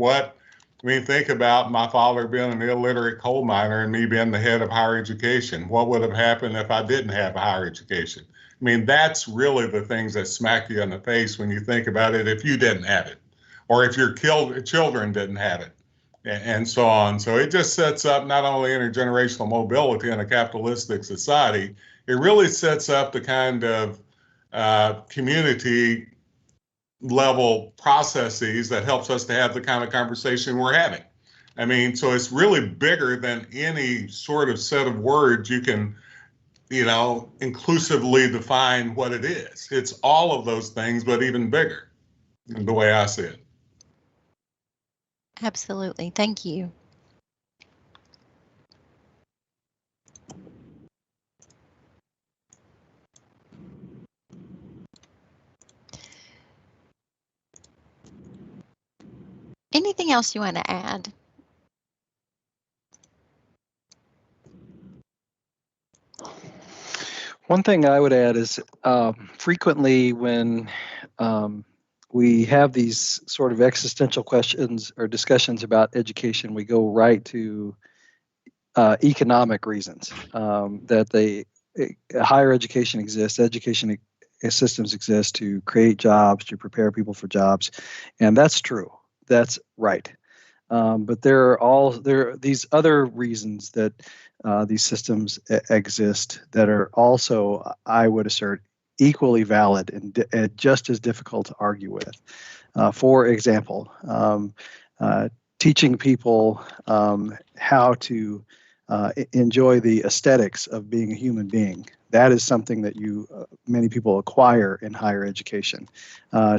think about my father being an illiterate coal miner and me being the head of higher education. What would have happened if I didn't have a higher education? That's really the things that smack you in the face when you think about it if you didn't have it, or if your children didn't have it. and so on. So it just sets up not only intergenerational mobility in a capitalistic society, it really sets up the kind of community level processes that helps us to have the kind of conversation we're having. I mean, so it's really bigger than any sort of set of words you can, inclusively define what it is. It's all of those things, but even bigger, the way I see it. Absolutely. Thank you. Anything else you want to add? One thing I would add is frequently when we have these sort of existential questions or discussions about education, we go right to economic reasons that higher education exists, education systems exist to create jobs, to prepare people for jobs, and that's true. That's right. But there are these other reasons that these systems exist that are also, I would assert, equally valid and just as difficult to argue with. For example, teaching people how to enjoy the aesthetics of being a human being. That is something that many people acquire in higher education.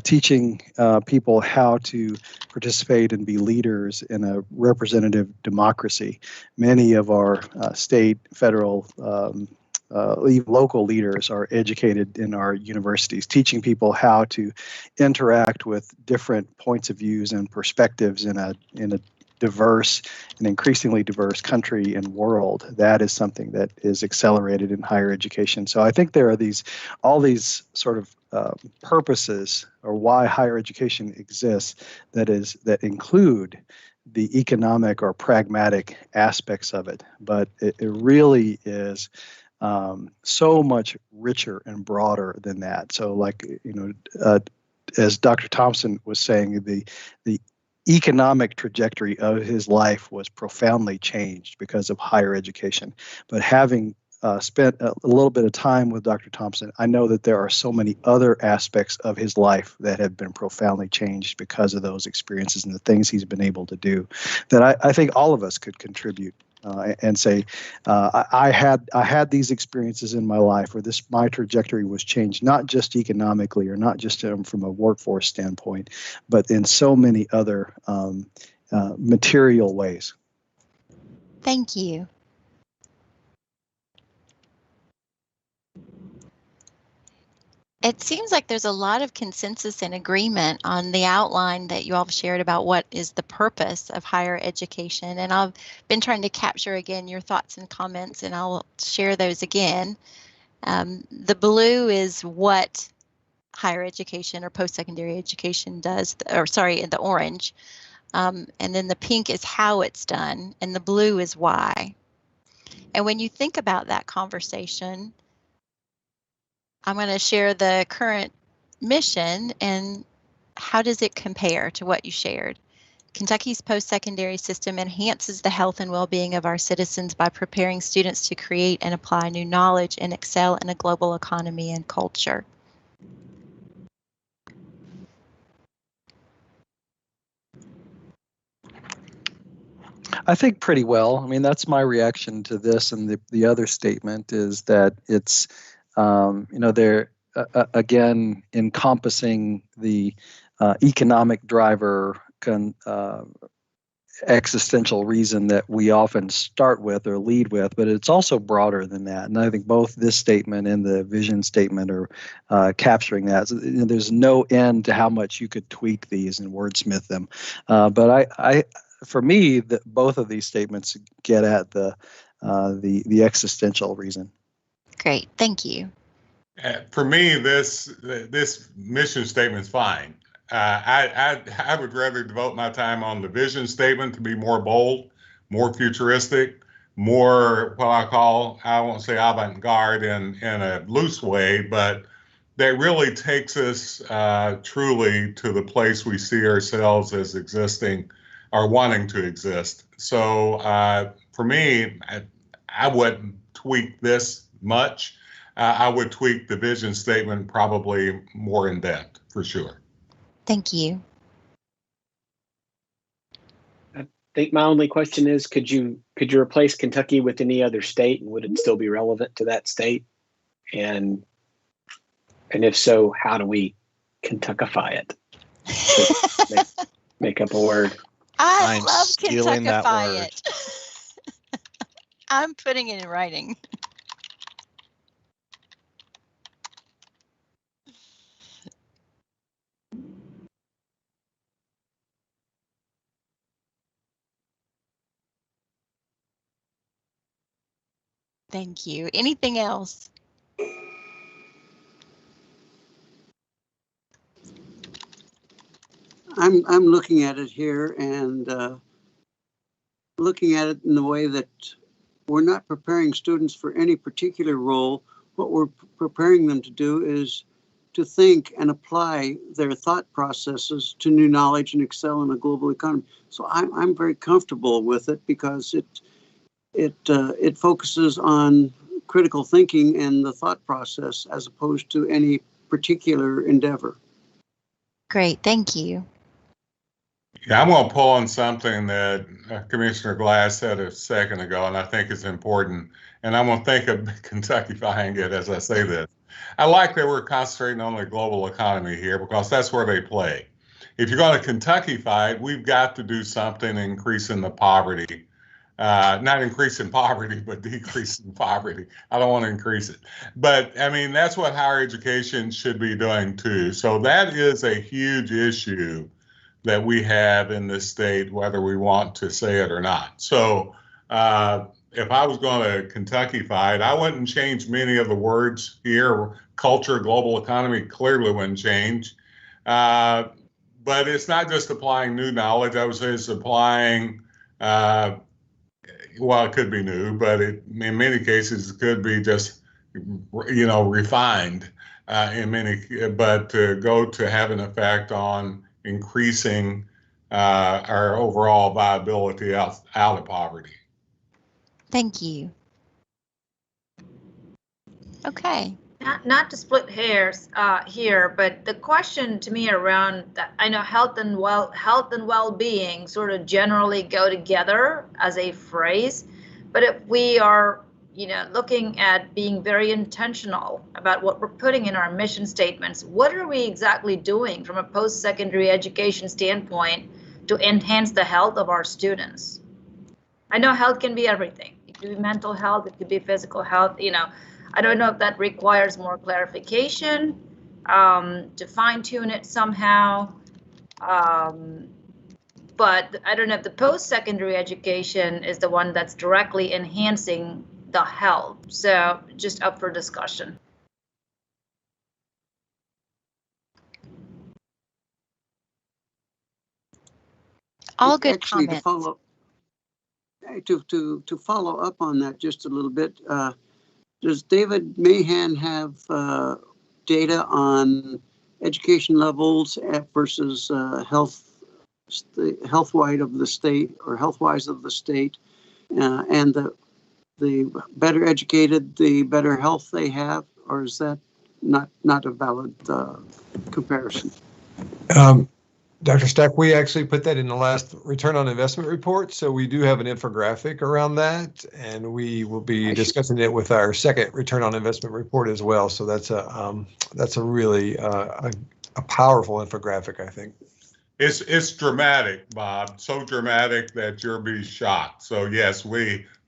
Teaching people how to participate and be leaders in a representative democracy. Many of our state, federal, local leaders are educated in our universities, teaching people how to interact with different points of views and perspectives in a diverse and increasingly diverse country and world. That is something that is accelerated in higher education. So I think there are all these sort of purposes or why higher education exists that include the economic or pragmatic aspects of it. But it really is so much richer and broader than that. So as Dr. Thompson was saying, the economic trajectory of his life was profoundly changed because of higher education. But having spent a little bit of time with Dr. Thompson, I know that there are so many other aspects of his life that have been profoundly changed because of those experiences and the things he's been able to do that I think all of us could contribute and say, I had these experiences in my life where my trajectory was changed, not just economically or not just from a workforce standpoint, but in so many other material ways. Thank you. It seems like there's a lot of consensus and agreement on the outline that you all have shared about what is the purpose of higher education. And I've been trying to capture again your thoughts and comments, and I'll share those again. The blue is what higher education or post-secondary education does, the orange. And then the pink is how it's done, and the blue is why. And when you think about that conversation, I'm going to share the current mission and how does it compare to what you shared. Kentucky's post-secondary system enhances the health and well-being of our citizens by preparing students to create and apply new knowledge and excel in a global economy and culture. I think pretty well. I mean, that's my reaction to this, and the other statement is that it's they're again encompassing the economic driver existential reason that we often start with or lead with, but it's also broader than that. And I think both this statement and the vision statement are capturing that. So, there's no end to how much you could tweak these and wordsmith them. But for me, both of these statements get at the existential reason. Great, thank you. For me, this mission statement is fine. I would rather devote my time on the vision statement to be more bold, more futuristic, more what I won't say avant-garde in a loose way, but that really takes us truly to the place we see ourselves as existing are wanting to exist. So for me, I wouldn't tweak this much. I would tweak the vision statement probably more in depth, for sure. Thank you. I think my only question is, could you replace Kentucky with any other state, and would it still be relevant to that state? And if so, how do we Kentuckify it? Make up a word. I I'm love stealing that Kentuckify word. it. I'm putting it in writing. Thank you. Anything else? I'm looking at it here and looking at it in the way that we're not preparing students for any particular role. What we're preparing them to do is to think and apply their thought processes to new knowledge and excel in a global economy. So I'm very comfortable with it because it focuses on critical thinking and the thought process as opposed to any particular endeavor. Great, thank you. Yeah, I'm going to pull on something that Commissioner Glass said a second ago, and I think it's important. And I'm going to think of Kentuckifying it as I say this. I like that we're concentrating on the global economy here because that's where they play. If you're going to Kentuckify it, we've got to do something increasing the poverty. Not increasing poverty, but decreasing poverty. I don't want to increase it. But I mean, that's what higher education should be doing too. So that is a huge issue that we have in this state, whether we want to say it or not. So if I was going to Kentuckify it, I wouldn't change many of the words here. Culture, global economy clearly wouldn't change. But it's not just applying new knowledge. I would say it's applying, well, it could be new, but in many cases, it could be just, refined in many, but to go to have an effect on increasing our overall viability out of poverty. Thank you. Okay. Not to split hairs here, but the question to me around that, I know health and well-being sort of generally go together as a phrase, but if we are, looking at being very intentional about what we're putting in our mission statements, what are we exactly doing from a post-secondary education standpoint to enhance the health of our students? I know health can be everything. It could be mental health, it could be physical health, I don't know if that requires more clarification, to fine tune it somehow. But I don't know if the post-secondary education is the one that's directly enhancing the health. So just up for discussion. All good Actually, comments. To follow up on that just a little bit, does David Mahan have data on education levels versus health-wise of the state, and the better educated, the better health they have, or is that not a valid comparison? Dr. Stack, we actually put that in the last return on investment report. So we do have an infographic around that, and we will be discussing it with our second return on investment report as well. So that's a really a powerful infographic, I think. It's dramatic, Bob. So dramatic that you'll be shocked. So yes,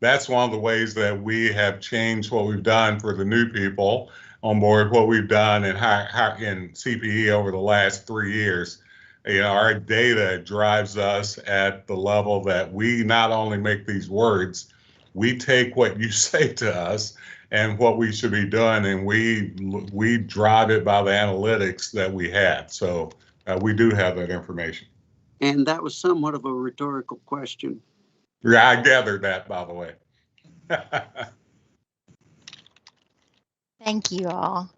that's one of the ways that we have changed what we've done for the new people on board, what we've done in CPE over the last 3 years. Our data drives us at the level that we not only make these words, we take what you say to us and what we should be doing, and we drive it by the analytics that we have. So we do have that information. And that was somewhat of a rhetorical question. Yeah, I gathered that, by the way. Thank you all.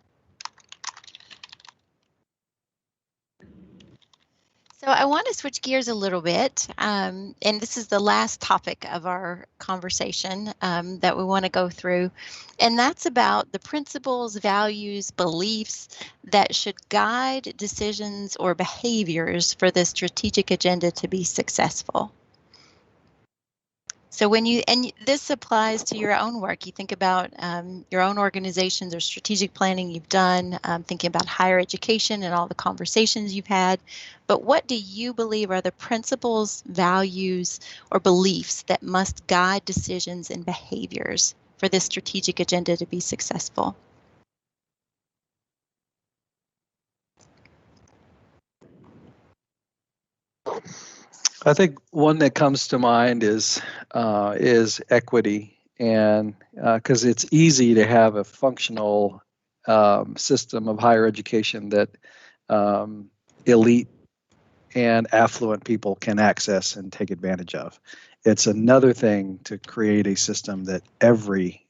So I want to switch gears a little bit, and this is the last topic of our conversation that we want to go through, and that's about the principles, values, beliefs that should guide decisions or behaviors for the strategic agenda to be successful. So when you, and this applies to your own work, you think about your own organizations or strategic planning you've done, thinking about higher education and all the conversations you've had, but what do you believe are the principles, values, or beliefs that must guide decisions and behaviors for this strategic agenda to be successful? I think one that comes to mind is equity, and because it's easy to have a functional system of higher education that elite and affluent people can access and take advantage of. It's another thing to create a system that every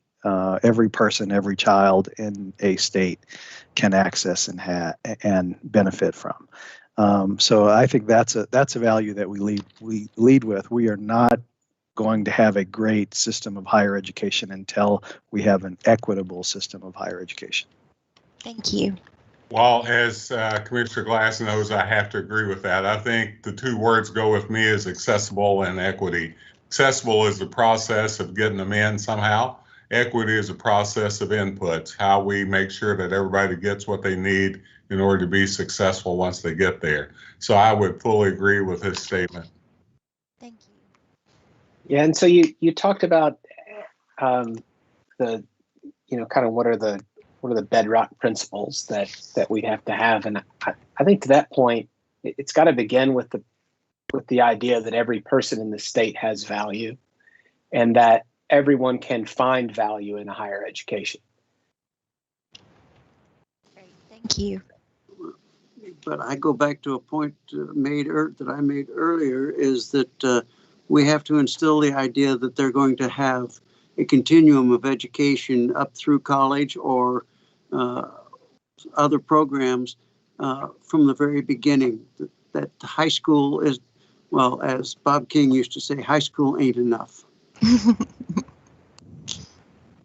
person, every child in a state can access and benefit from. So I think that's a value that we lead with. We are not going to have a great system of higher education until we have an equitable system of higher education. Thank you. Well, as Commissioner Glass knows, I have to agree with that. I think the two words go with me is accessible and equity. Accessible is the process of getting them in somehow. Equity is a process of inputs, how we make sure that everybody gets what they need in order to be successful once they get there. So I would fully agree with his statement. Thank you. Yeah, and so you talked about the, kind of what are the bedrock principles that we have to have, and I think to that point, it's got to begin with the idea that every person in the state has value, and that everyone can find value in a higher education. Great, thank you. But I go back to a point that I made earlier, is that we have to instill the idea that they're going to have a continuum of education up through college or other programs from the very beginning. That high school is, well, as Bob King used to say, high school ain't enough.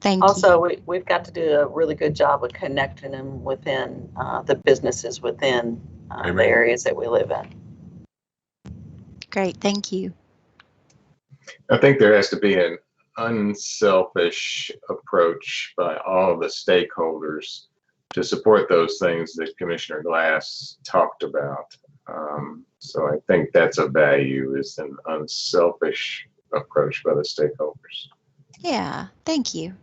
Thank you. Also, we've got to do a really good job of connecting them within the businesses within the areas that we live in. Great, thank you. I think there has to be an unselfish approach by all of the stakeholders to support those things that Commissioner Glass talked about. So I think that's a value, is an unselfish approach by the stakeholders. Yeah, thank you.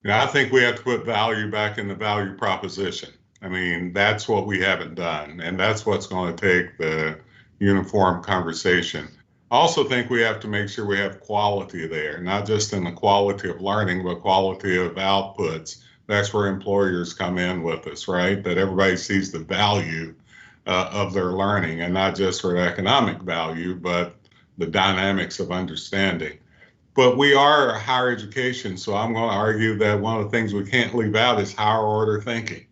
I think we have to put value back in the value proposition. I mean, that's what we haven't done, and that's what's going to take the uniform conversation. I also think we have to make sure we have quality there, not just in the quality of learning, but quality of outputs. That's where employers come in with us, right? That everybody sees the value of their learning, and not just for economic value, but the dynamics of understanding. But we are higher education, so I'm going to argue that one of the things we can't leave out is higher order thinking.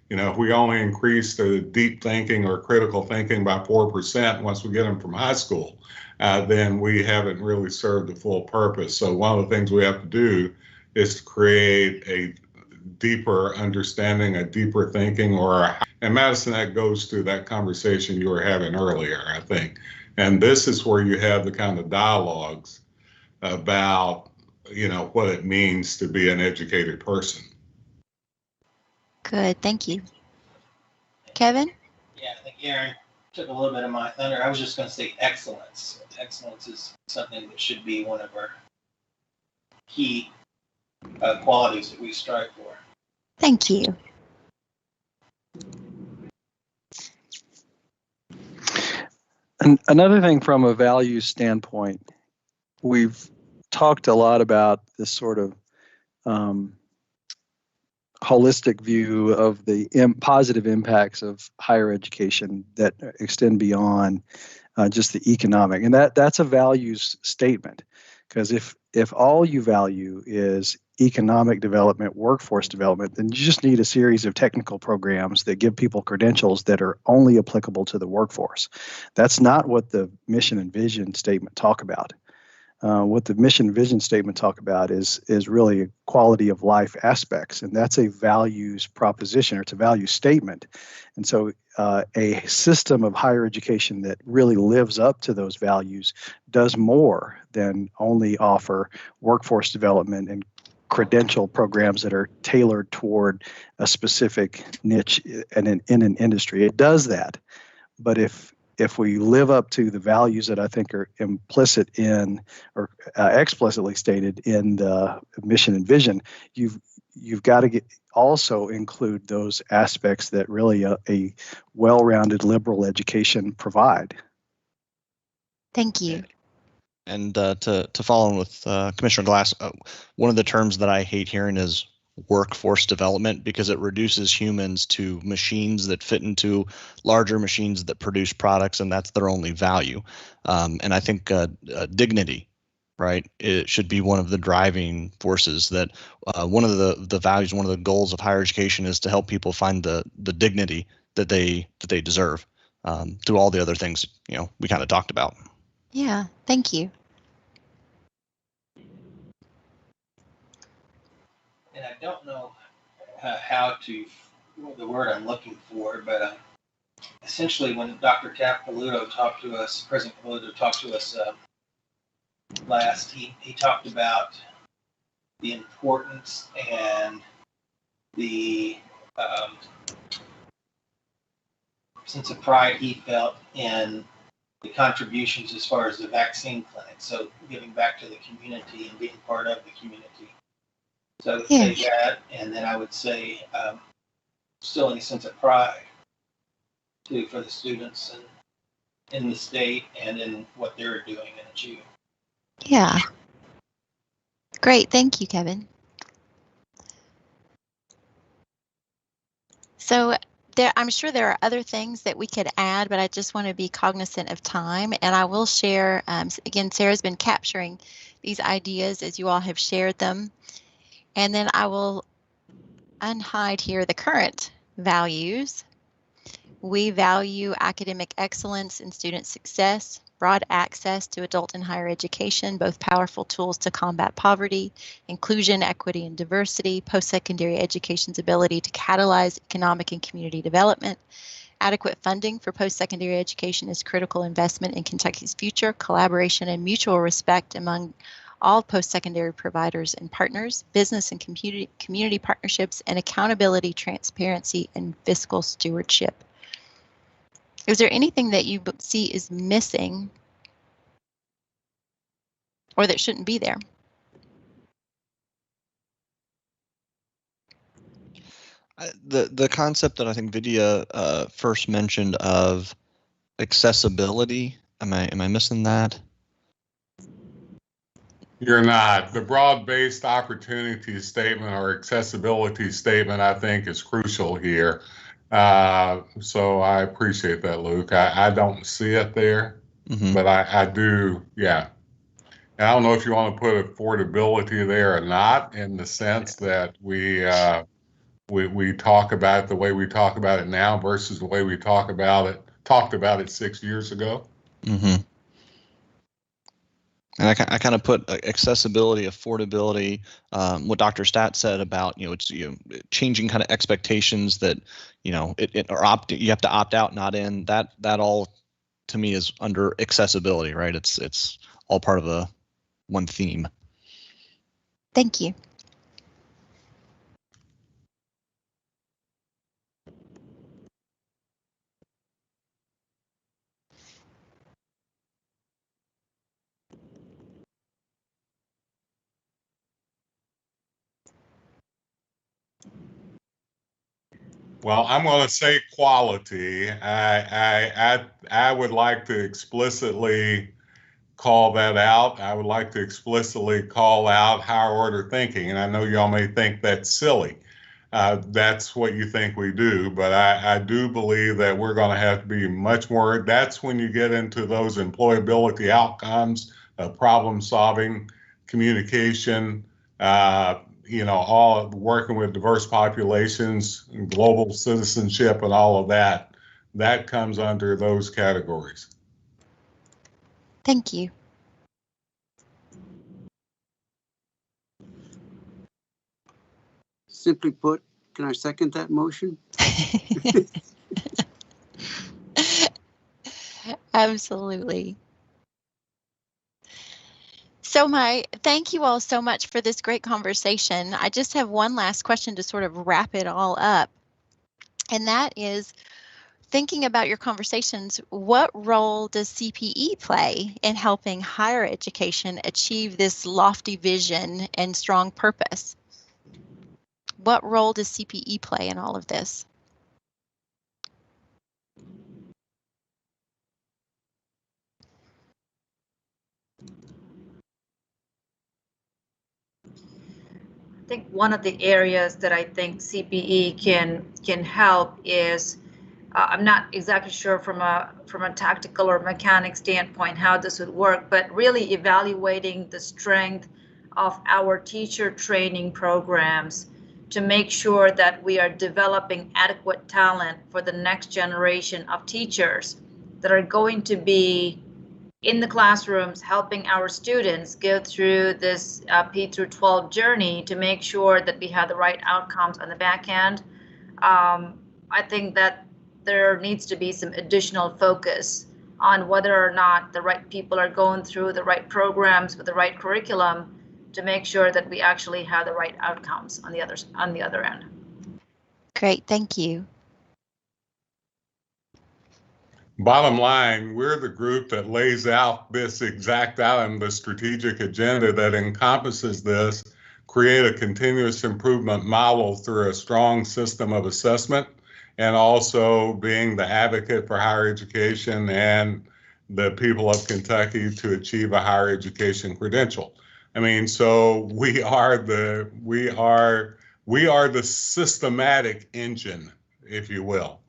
If we only increase the deep thinking or critical thinking by 4% once we get them from high school, then we haven't really served the full purpose. So one of the things we have to do is to create a deeper understanding, a deeper thinking, and Madison, that goes to that conversation you were having earlier, I think. And this is where you have the kind of dialogues about, what it means to be an educated person. Good, thank you. Kevin? Yeah, I think Aaron took a little bit of my thunder. I was just going to say excellence. Excellence is something that should be one of our key qualities that we strive for. Thank you. And another thing from a values standpoint, we've talked a lot about this sort of holistic view of the positive impacts of higher education that extend beyond just the economic, and that's a values statement. Because if all you value is economic development, workforce development, then you just need a series of technical programs that give people credentials that are only applicable to the workforce. That's not what the mission and vision statement talk about. What the mission and vision statement talk about is really quality of life aspects, and that's a values proposition, or it's a value statement. And so a system of higher education that really lives up to those values does more than only offer workforce development and credential programs that are tailored toward a specific niche in an industry. It does that. But if we live up to the values that I think are implicit in, or explicitly stated in the mission and vision, you've got to also include those aspects that really a well-rounded liberal education provide. Thank you. And to follow on with Commissioner Glass, one of the terms that I hate hearing is workforce development, because it reduces humans to machines that fit into larger machines that produce products, and that's their only value. And I think dignity, right, it should be one of the driving forces. That one of the values, one of the goals of higher education is to help people find the dignity that they deserve, through all the other things we kind of talked about. Yeah, thank you. And I don't know the word I'm looking for, but essentially when Dr. President Caputo talked to us last, he talked about the importance and the sense of pride he felt in the contributions as far as the vaccine clinic. So giving back to the community and being part of the community. So I would say that, and then I would say still a sense of pride too for the students and in the state and in what they're doing and achieving. Yeah. Great. Thank you, Kevin. So I'm sure there are other things that we could add, but I just want to be cognizant of time. And I will share, again, Sarah's been capturing these ideas as you all have shared them. And then I will unhide here the current values. We value academic excellence and student success, broad access to adult and higher education, both powerful tools to combat poverty, inclusion, equity, and diversity, post-secondary education's ability to catalyze economic and community development. Adequate funding for post-secondary education is critical investment in Kentucky's future, collaboration and mutual respect among all post-secondary providers and partners, business and community partnerships, and accountability, transparency, and fiscal stewardship. Is there anything that you see is missing or that shouldn't be there? The concept that I think Vidya first mentioned of accessibility, am I missing that? You're not. The broad-based opportunity statement or accessibility statement, I think, is crucial here. So I appreciate that, Luke. I don't see it there, but I do, yeah. And I don't know if you want to put affordability there or not, in the sense that we talk about it the way we talk about it now versus the way we talked about it 6 years ago. Mm-hmm. And I kind of put accessibility, affordability, what Dr. Stat said about, it's changing kind of expectations that, you have to opt out, not in. That all to me is under accessibility, right? It's all part of one theme. Thank you. Well, I'm going to say quality. I would like to explicitly call that out. I would like to explicitly call out higher order thinking. And I know y'all may think that's silly. That's what you think we do, but I do believe that we're going to have to be much more. That's when you get into those employability outcomes, problem solving, communication, all working with diverse populations, global citizenship, and all of that, that comes under those categories. Thank you. Simply put, can I second that motion? Absolutely. So thank you all so much for this great conversation. I just have one last question to sort of wrap it all up. And that is, thinking about your conversations, what role does CPE play in helping higher education achieve this lofty vision and strong purpose? What role does CPE play in all of this? I think one of the areas that I think CPE can help is, I'm not exactly sure from a tactical or mechanic standpoint how this would work, but really evaluating the strength of our teacher training programs to make sure that we are developing adequate talent for the next generation of teachers that are going to be in the classrooms helping our students go through this P through 12 journey to make sure that we have the right outcomes on the back end. I think that there needs to be some additional focus on whether or not the right people are going through the right programs with the right curriculum to make sure that we actually have the right outcomes on the other end. Great, thank you. Bottom line, we're the group that lays out this exact item, the strategic agenda that encompasses this, create a continuous improvement model through a strong system of assessment, and also being the advocate for higher education and the people of Kentucky to achieve a higher education credential. I mean, so we are the systematic engine, if you will.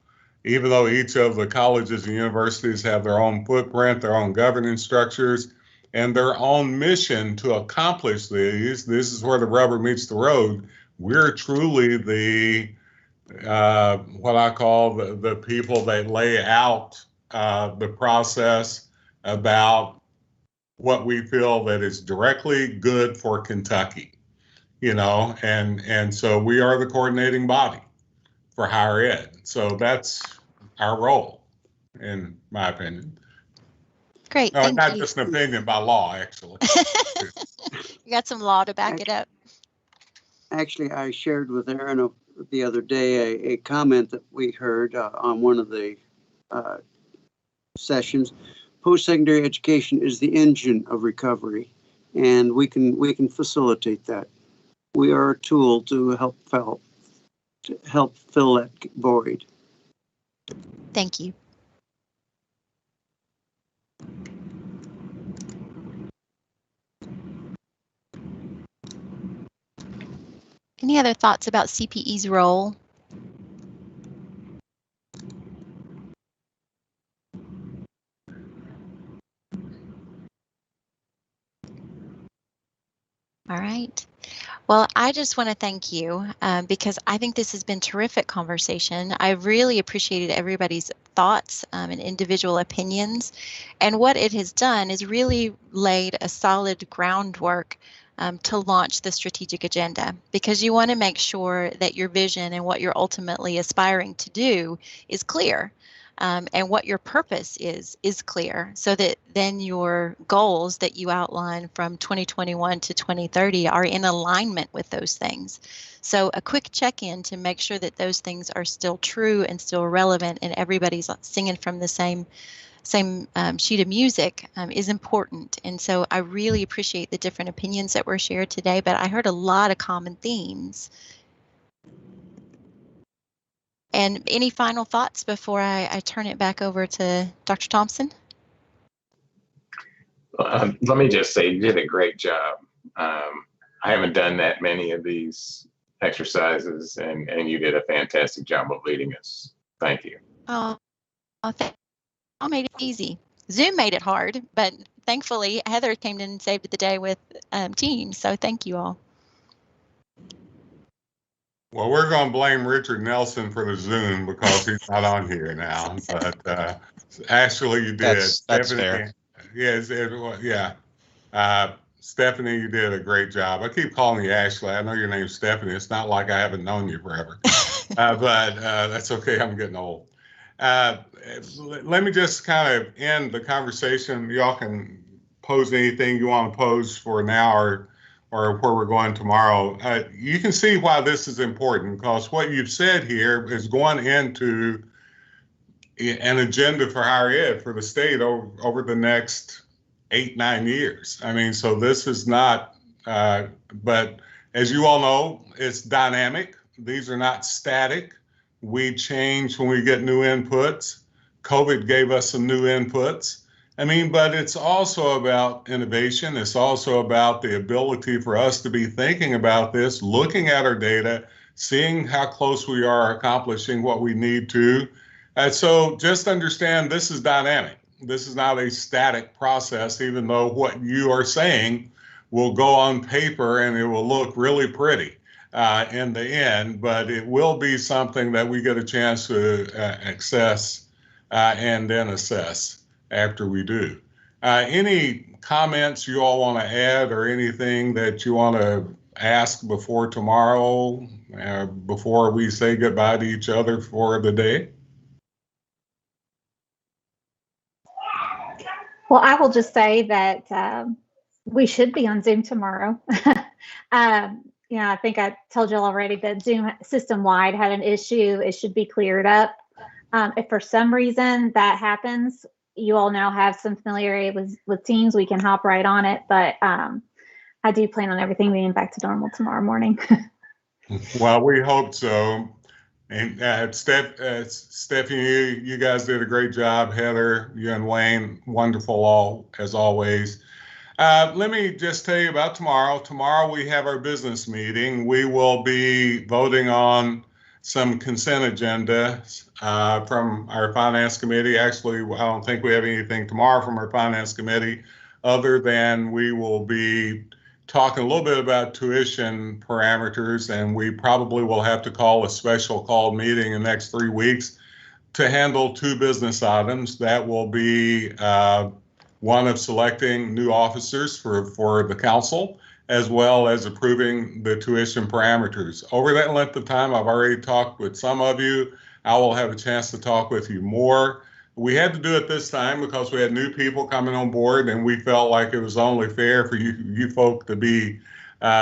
Even though each of the colleges and universities have their own footprint, their own governance structures, and their own mission to accomplish these, this is where the rubber meets the road. We're truly the, what I call the people that lay out the process about what we feel that is directly good for Kentucky, and so we are the coordinating body for higher ed. So that's our role, in my opinion. Great, No, thank not you. just an opinion, by law, actually. You got some law to back it up. Actually, I shared with Aaron the other day a comment that we heard on one of the sessions. Post-secondary education is the engine of recovery, and we can facilitate that. We are a tool to help fill that void. Thank you. Any other thoughts about CPE's role? All right. Well, I just want to thank you because I think this has been terrific conversation. I really appreciated everybody's thoughts and individual opinions. And what it has done is really laid a solid groundwork to launch the strategic agenda, because you want to make sure that your vision and what you're ultimately aspiring to do is clear. And what your purpose is clear, so that then your goals that you outline from 2021 to 2030 are in alignment with those things. So a quick check-in to make sure that those things are still true and still relevant and everybody's singing from the same sheet of music is important. And so I really appreciate the different opinions that were shared today, but I heard a lot of common themes. And any final thoughts before I turn it back over to Dr. Thompson? Let me just say, you did a great job. I haven't done that many of these exercises, and you did a fantastic job of leading us. Thank you. Oh, I made it easy. Zoom made it hard, but thankfully Heather came in and saved the day with Teams. So thank you all. Well, we're going to blame Richard Nelson for the Zoom because he's not on here now. But Ashley, you did. That's fair. Yes, yeah. Stephanie, you did a great job. I keep calling you Ashley. I know your name's Stephanie. It's not like I haven't known you forever. But that's okay. I'm getting old. Let me just kind of end the conversation. Y'all can pose anything you want to pose for now or where we're going tomorrow. You can see why this is important, because what you've said here is going into an agenda for higher ed for the state over the next 8-9 years. I mean, so this is not, but as you all know, it's dynamic. These are not static. We change when we get new inputs. COVID gave us some new inputs. I mean, but it's also about innovation. It's also about the ability for us to be thinking about this, looking at our data, seeing how close we are accomplishing what we need to. And so just understand this is dynamic. This is not a static process, even though what you are saying will go on paper and it will look really pretty in the end, but it will be something that we get a chance to access and then assess after we do. Any comments you all want to add or anything that you want to ask before tomorrow, before we say goodbye to each other for the day? Well, I will just say that we should be on Zoom tomorrow. I think I told you all already that Zoom system-wide had an issue. It should be cleared up. If for some reason that happens, you all now have some familiarity with Teams. We can hop right on it, but I do plan on everything being back to normal tomorrow morning. Well, we hope so. And Stephanie, you guys did a great job. Heather, you and Wayne, wonderful as always. Let me just tell you about tomorrow. Tomorrow we have our business meeting. We will be voting on some consent agenda from our finance committee. Actually, I don't think we have anything tomorrow from our finance committee, other than we will be talking a little bit about tuition parameters, and we probably will have to call a special call meeting in the next 3 weeks to handle 2 business items. That will be one of selecting new officers for the council, as well as approving the tuition parameters. Over that length of time, I've already talked with some of you. I will have a chance to talk with you more. We had to do it this time because we had new people coming on board, and we felt like it was only fair for you folk to be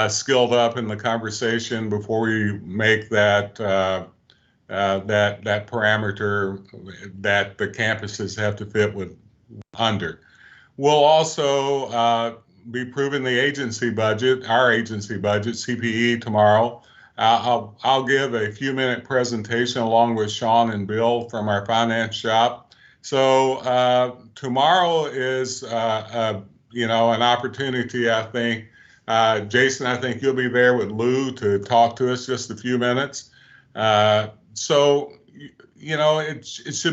skilled up in the conversation before we make that that parameter that the campuses have to fit with under. We'll also be proving the agency budget, our agency budget, CPE, tomorrow. I'll give a few-minute presentation along with Sean and Bill from our finance shop. So tomorrow is, an opportunity, I think. Jason, I think you'll be there with Lou to talk to us just a few minutes. It should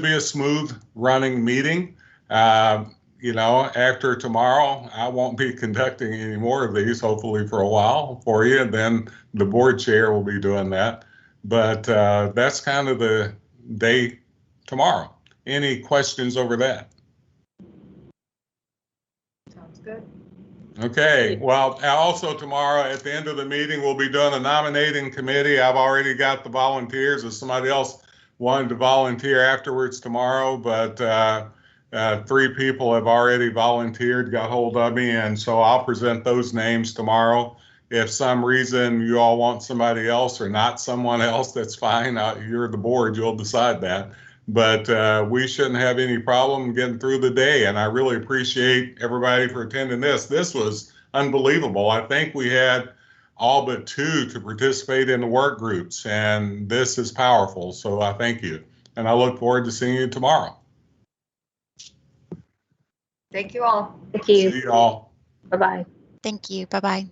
be a smooth running meeting. After tomorrow, I won't be conducting any more of these, hopefully for a while for you, and then the board chair will be doing that. But that's kind of the day tomorrow. Any questions over that? Sounds good. Okay, well, also tomorrow at the end of the meeting, we'll be doing a nominating committee. I've already got the volunteers. If somebody else wanted to volunteer afterwards tomorrow, but 3 people have already volunteered, got hold of me, and so I'll present those names tomorrow. If some reason you all want somebody else or not someone else, that's fine. You're the board, you'll decide that. But we shouldn't have any problem getting through the day, and I really appreciate everybody for attending this. This was unbelievable. I think we had all but 2 to participate in the work groups, and this is powerful, so I thank you. And I look forward to seeing you tomorrow. Thank you all. Thank you. See you all. Bye-bye. Thank you. Bye-bye.